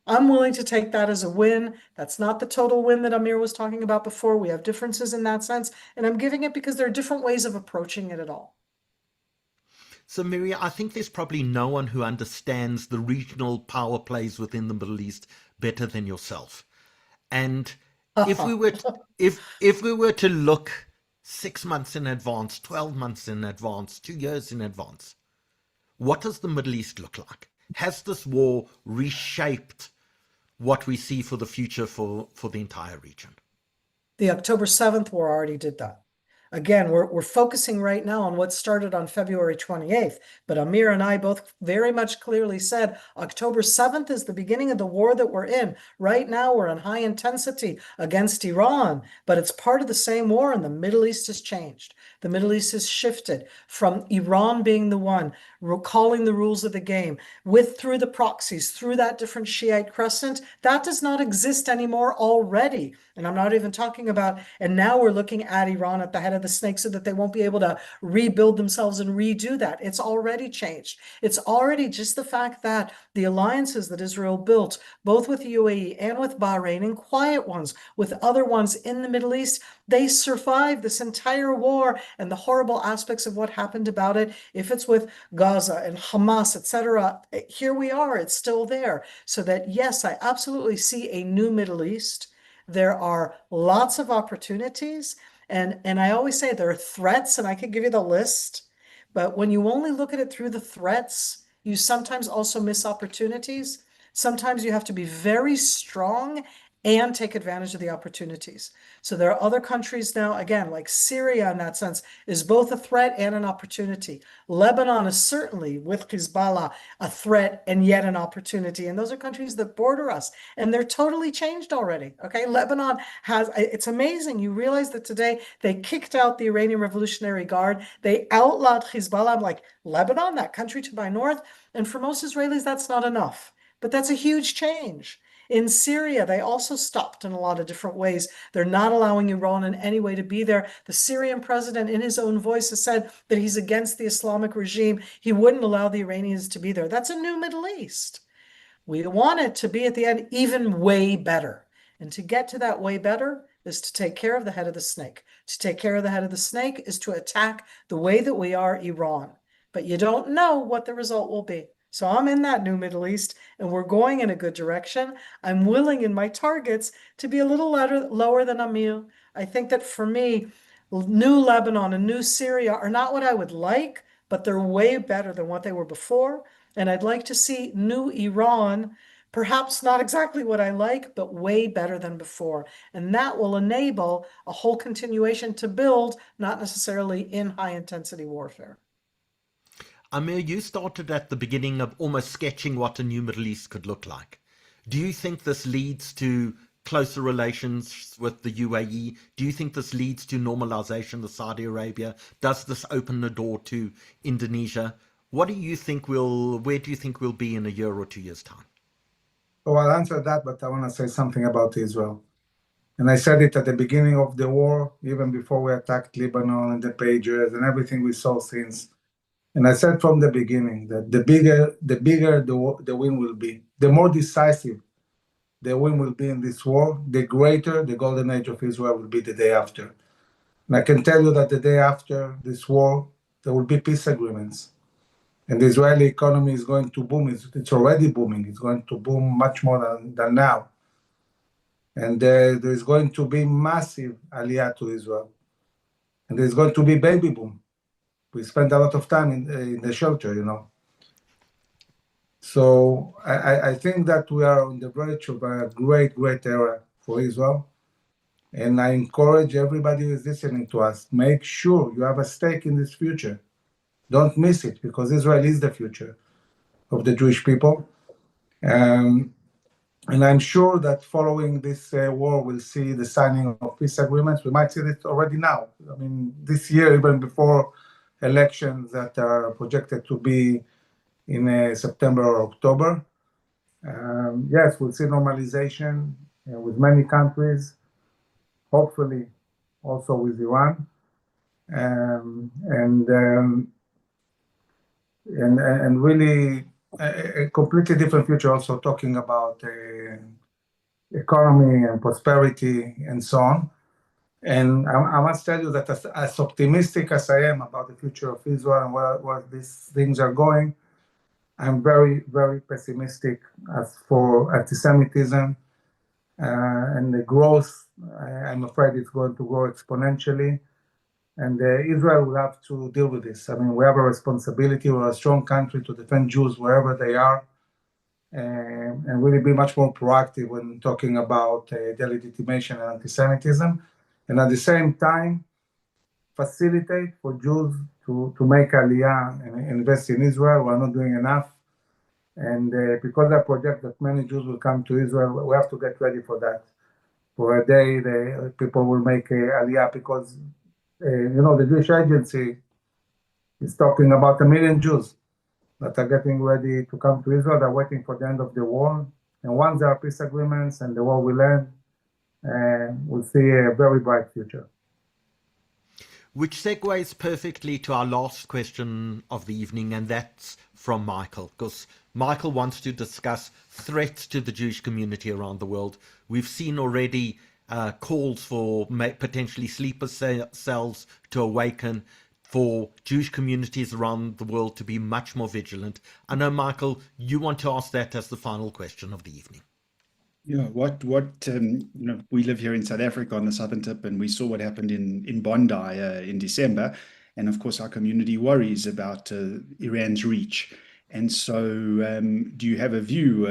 I'm willing to take that as a win. That's not the total win that Amir was talking about before. We have differences in that sense, and I'm giving it because there are different ways of approaching it at all. So, Miri, I think there's probably no one who understands the regional power plays within the Middle East better than yourself. And if we were to look 6 months in advance, 12 months in advance, 2 years in advance, what does the Middle East look like? Has this war reshaped what we see for the future for the entire region? The October 7th war already did that. Again, we're focusing right now on what started on February 28th, but Amir and I both very much clearly said October 7th is the beginning of the war that we're in. Right now, we're in high intensity against Iran, but it's part of the same war, and the Middle East has changed. The Middle East has shifted from Iran being the one recalling the rules of the game through the proxies, through that different Shiite crescent. That does not exist anymore already. And I'm not even talking about, and now we're looking at Iran at the head of the snake so that they won't be able to rebuild themselves and redo that. It's already changed. It's already just the fact that the alliances that Israel built, both with the UAE and with Bahrain, and quiet ones with other ones in the Middle East, they survived this entire war and the horrible aspects of what happened about it. If it's with Gaza and Hamas, etc., here we are, it's still there. So that, yes, I absolutely see a new Middle East. There are lots of opportunities. And I always say there are threats, and I could give you the list. But when you only look at it through the threats, you sometimes also miss opportunities. Sometimes you have to be very strong and take advantage of the opportunities. So there are other countries now, again, like Syria in that sense, is both a threat and an opportunity. Lebanon is certainly, with Hezbollah, a threat and yet an opportunity. And those are countries that border us. And they're totally changed already, okay? Lebanon it's amazing. You realize that today they kicked out the Iranian Revolutionary Guard. They outlawed Hezbollah. I'm like, Lebanon, that country to my north? And for most Israelis, that's not enough. But that's a huge change. In Syria, they also stopped in a lot of different ways. They're not allowing Iran in any way to be there. The Syrian president, in his own voice, has said that he's against the Islamic regime. He wouldn't allow the Iranians to be there. That's a new Middle East. We want it to be at the end even way better. And to get to that way better is to take care of the head of the snake. To take care of the head of the snake is to attack the way that we are Iran. But you don't know what the result will be. So I'm in that new Middle East, and we're going in a good direction. I'm willing in my targets to be a little lower than Amir. I think that for me, new Lebanon and new Syria are not what I would like, but they're way better than what they were before. And I'd like to see new Iran, perhaps not exactly what I like, but way better than before. And that will enable a whole continuation to build, not necessarily in high intensity warfare. Amir, you started at the beginning of almost sketching what a new Middle East could look like. Do you think this leads to closer relations with the UAE? Do you think this leads to normalization with Saudi Arabia? Does this open the door to Indonesia? Where do you think we'll be in a year or 2 years' time? Oh, I'll answer that, but I want to say something about Israel. And I said it at the beginning of the war, even before we attacked Lebanon and the pages and everything we saw since. And I said from the beginning that the bigger the win will be, the more decisive the win will be in this war, the greater the golden age of Israel will be the day after. And I can tell you that the day after this war, there will be peace agreements. And the Israeli economy is going to boom. It's already booming. It's going to boom much more than now. And there's going to be massive aliyah to Israel. And there's going to be baby boom. We spend a lot of time in the shelter, you know. So I think that we are on the verge of a great, great era for Israel. And I encourage everybody who is listening to us, make sure you have a stake in this future. Don't miss it, because Israel is the future of the Jewish people. And I'm sure that following this war, we'll see the signing of peace agreements. We might see this already now. I mean, this year, even before elections that are projected to be in September or October. Yes, we'll see normalization with many countries, hopefully also with Iran. And really a completely different future, also talking about economy and prosperity and so on. And I must tell you that as optimistic as I am about the future of Israel and where these things are going, I'm very, very pessimistic as for anti-Semitism and the growth. I'm afraid it's going to grow exponentially. And Israel will have to deal with this. I mean, we have a responsibility. We're a strong country to defend Jews wherever they are, and really be much more proactive when talking about delegitimation and anti-Semitism. And at the same time, facilitate for Jews to make Aliyah and invest in Israel. We're not doing enough. And because I project that many Jews will come to Israel, we have to get ready for that. For a day, the people will make Aliyah, because you know, the Jewish Agency is talking about 1 million Jews that are getting ready to come to Israel. They're waiting for the end of the war. And once there are peace agreements and the war will end, we'll see a very bright future. Which segues perfectly to our last question of the evening, and that's from Michael, because Michael wants to discuss threats to the Jewish community around the world. We've seen already calls for potentially sleeper cells to awaken, for Jewish communities around the world to be much more vigilant. I know, Michael, you want to ask that as the final question of the evening. Yeah, you know, we live here in South Africa on the southern tip, and we saw what happened in Bondi in December. And of course, our community worries about Iran's reach. And so, do you have a view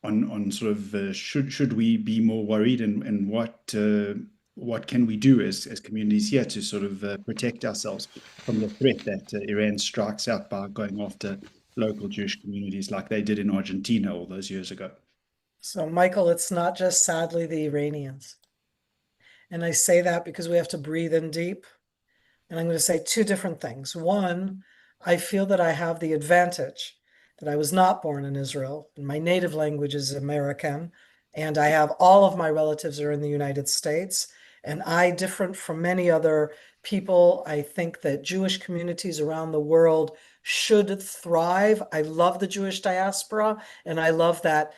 on sort of should we be more worried, and what can we do as communities here to sort of protect ourselves from the threat that Iran strikes out by going after local Jewish communities like they did in Argentina all those years ago? So, Michael, it's not just sadly the Iranians. And I say that because we have to breathe in deep. And I'm going to say two different things. One, I feel that I have the advantage that I was not born in Israel, and my native language is American, and I have all of my relatives are in the United States. And I, different from many other people, I think that Jewish communities around the world should thrive. I love the Jewish diaspora, and I love that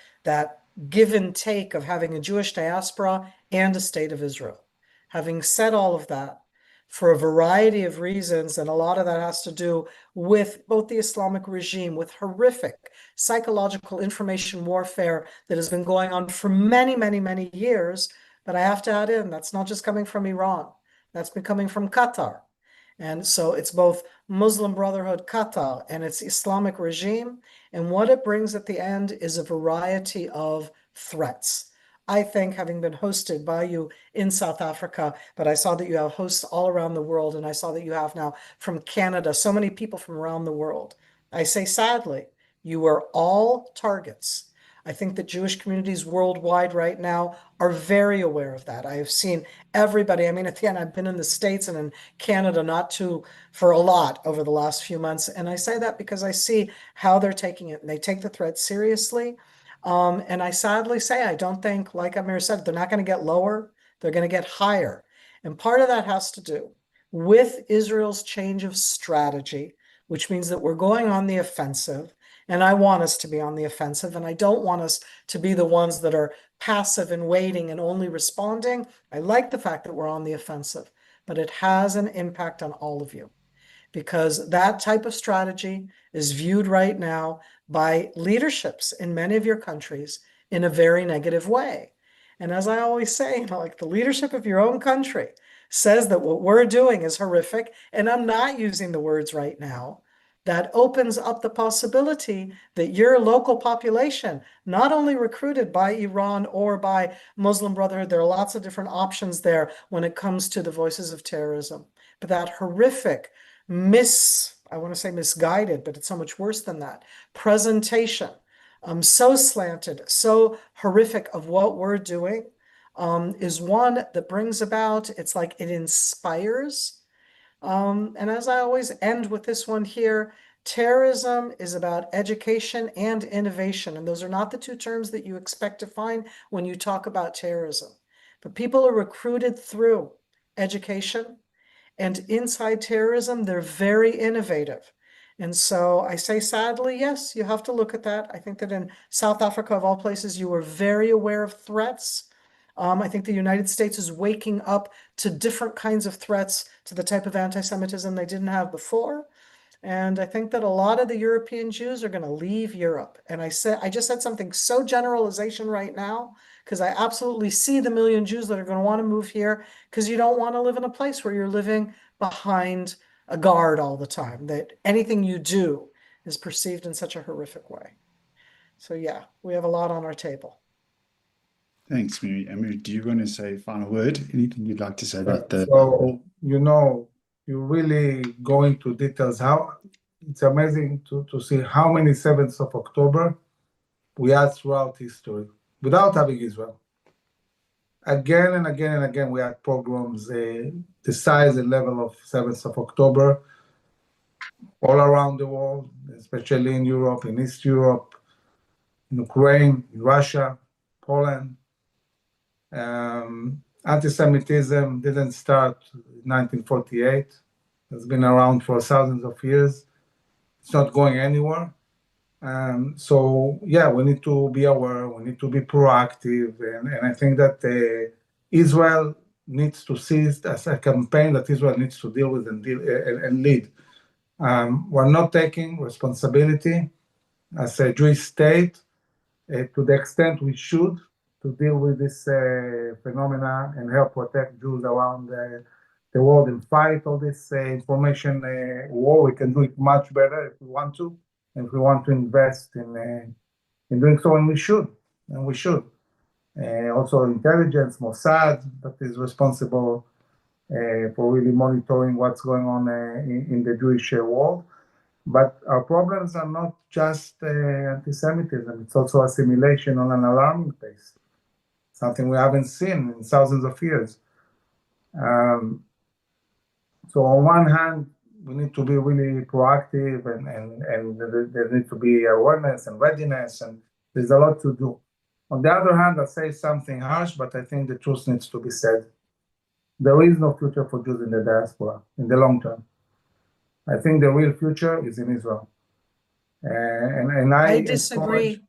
give and take of having a Jewish diaspora and a state of Israel. Having said all of that, for a variety of reasons, and a lot of that has to do with both the Islamic regime, with horrific psychological information warfare that has been going on for many, many, many years. But I have to add in, that's not just coming from Iran. That's been coming from Qatar. And so it's both Muslim Brotherhood, Qatar, and its Islamic regime. And what it brings at the end is a variety of threats. I think, having been hosted by you in South Africa, but I saw that you have hosts all around the world, and I saw that you have now from Canada, so many people from around the world. I say, sadly, you are all targets. I think that Jewish communities worldwide right now are very aware of that. I have seen everybody. I mean, at the end, I've been in the States and in Canada for a lot over the last few months. And I say that because I see how they're taking it, and they take the threat seriously. And I sadly say, I don't think, like Amir said, they're not going to get lower. They're going to get higher. And part of that has to do with Israel's change of strategy, which means that we're going on the offensive. And I want us to be on the offensive, and I don't want us to be the ones that are passive and waiting and only responding. I like the fact that we're on the offensive, but it has an impact on all of you, because that type of strategy is viewed right now by leaderships in many of your countries in a very negative way. And as I always say, like the leadership of your own country, says that what we're doing is horrific, and I'm not using the words right now, that opens up the possibility that your local population, not only recruited by Iran or by Muslim Brotherhood, there are lots of different options there when it comes to the voices of terrorism, but that horrific I want to say misguided, but it's so much worse than that, presentation, so slanted, so horrific of what we're doing, is one that brings about, it's like it inspires. And as I always end with this one here, terrorism is about education and innovation. And those are not the two terms that you expect to find when you talk about terrorism. But people are recruited through education, and inside terrorism, they're very innovative. And so I say, sadly, yes, you have to look at that. I think that in South Africa, of all places, you were very aware of threats. I think the United States is waking up to different kinds of threats, to the type of anti-Semitism they didn't have before. And I think that a lot of the European Jews are going to leave Europe. And I just said something so generalization right now, because I absolutely see the million Jews that are going to want to move here, because you don't want to live in a place where you're living behind a guard all the time, that anything you do is perceived in such a horrific way. So yeah, we have a lot on our table. Thanks, Miri. Amir, do you want to say a final word? Anything you'd like to say about the... So, you really go into details. How it's amazing to see how many 7th of October we had throughout history without having Israel. Again and again and again, we had pogroms, the size and level of 7th of October all around the world, especially in Europe, in East Europe, in Ukraine, in Russia, Poland. Anti-Semitism didn't start in 1948. It's been around for thousands of years. It's not going anywhere. So yeah, we need to be aware, we need to be proactive, and I think that Israel needs to see it as a campaign that Israel needs to deal with and lead. We're not taking responsibility as a Jewish state to the extent we should to deal with this phenomena and help protect Jews around the world and fight all this information war. We can do it much better if we want to, and if we want to invest in doing so, and we should. Also intelligence, Mossad, that is responsible for really monitoring what's going on in the Jewish world. But our problems are not just anti-Semitism, it's also assimilation on an alarming pace, something we haven't seen in thousands of years. So on one hand, we need to be really proactive, and there needs to be awareness and readiness, and there's a lot to do. On the other hand, I'll say something harsh, but I think the truth needs to be said. There is no future for Jews in the diaspora in the long term. I think the real future is in Israel. And I disagree.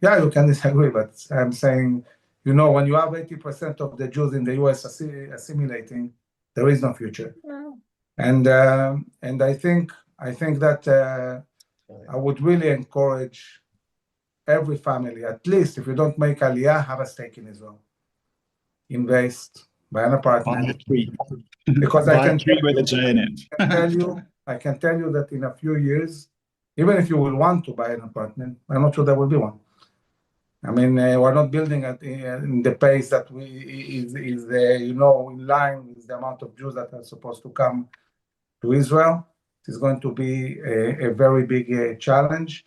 Yeah, you can disagree, but I'm saying, when you have 80% of the Jews in the US assimilating, there is no future. No. And I think that I would really encourage every family, at least if you don't make Aliyah, have a stake in Israel. Invest, buy an apartment. Because I can tell you that in a few years, even if you will want to buy an apartment, I'm not sure there will be one. I mean, we're not building in the pace that is in line with the amount of Jews that are supposed to come to Israel. It is going to be a very big challenge.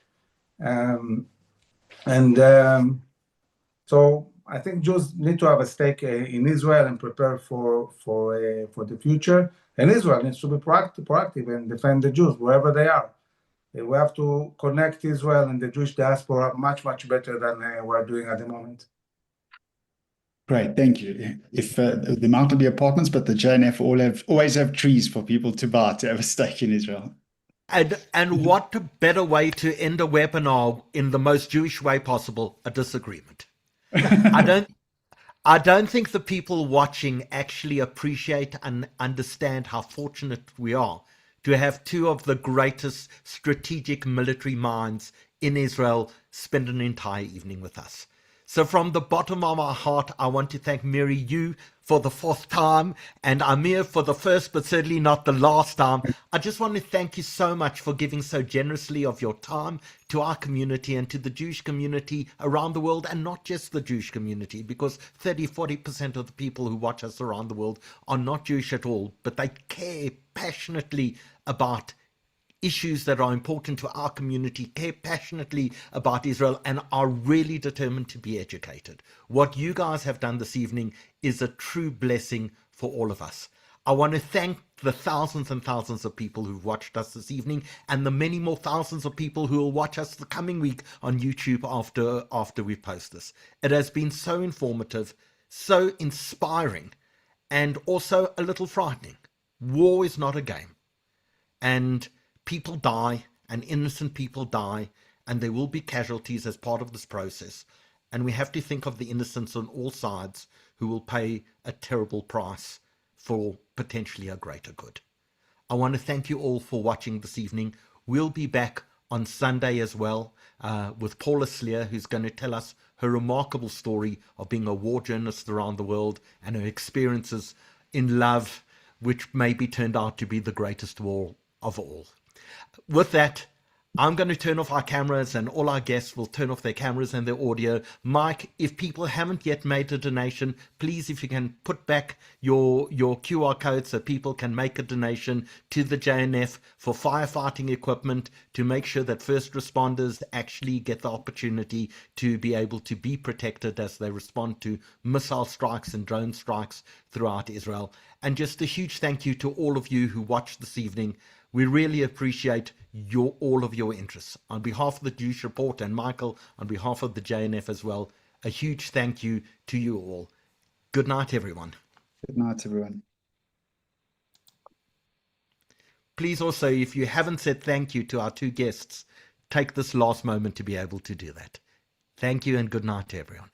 So I think Jews need to have a stake in Israel and prepare for the future. And Israel needs to be proactive and defend the Jews wherever they are. We have to connect Israel and the Jewish diaspora much, much better than we're doing at the moment. Great, thank you. If there might not be apartments, but the JNF always have trees for people to buy to have a stake in Israel. And what a better way to end a webinar in the most Jewish way possible, a disagreement. I don't think the people watching actually appreciate and understand how fortunate we are to have two of the greatest strategic military minds in Israel spend an entire evening with us. So from the bottom of my heart, I want to thank Miri, you for the 4th time, and Amir for the first, but certainly not the last time. I just want to thank you so much for giving so generously of your time to our community and to the Jewish community around the world, and not just the Jewish community, because 30-40% of the people who watch us around the world are not Jewish at all, but they care passionately about issues that are important to our community, care passionately about Israel, and are really determined to be educated. What you guys have done this evening is a true blessing for all of us. I want to thank the thousands and thousands of people who've watched us this evening, and the many more thousands of people who will watch us the coming week on YouTube after we post this. It has been so informative, so inspiring, and also a little frightening. War is not a game. And people die, and innocent people die, and there will be casualties as part of this process. And we have to think of the innocents on all sides who will pay a terrible price for potentially a greater good. I want to thank you all for watching this evening. We'll be back on Sunday as well with Paula Sleer, who's going to tell us her remarkable story of being a war journalist around the world and her experiences in love, which maybe turned out to be the greatest war of all. With that, I'm going to turn off our cameras, and all our guests will turn off their cameras and their audio. Mike, if people haven't yet made a donation, please, if you can put back your QR code so people can make a donation to the JNF for firefighting equipment, to make sure that first responders actually get the opportunity to be able to be protected as they respond to missile strikes and drone strikes throughout Israel. And just a huge thank you to all of you who watched this evening. We really appreciate all of your interests. On behalf of the Jewish Report and Michael, on behalf of the JNF as well, a huge thank you to you all. Good night, everyone. Good night, everyone. Please also, if you haven't said thank you to our 2 guests, take this last moment to be able to do that. Thank you and good night to everyone.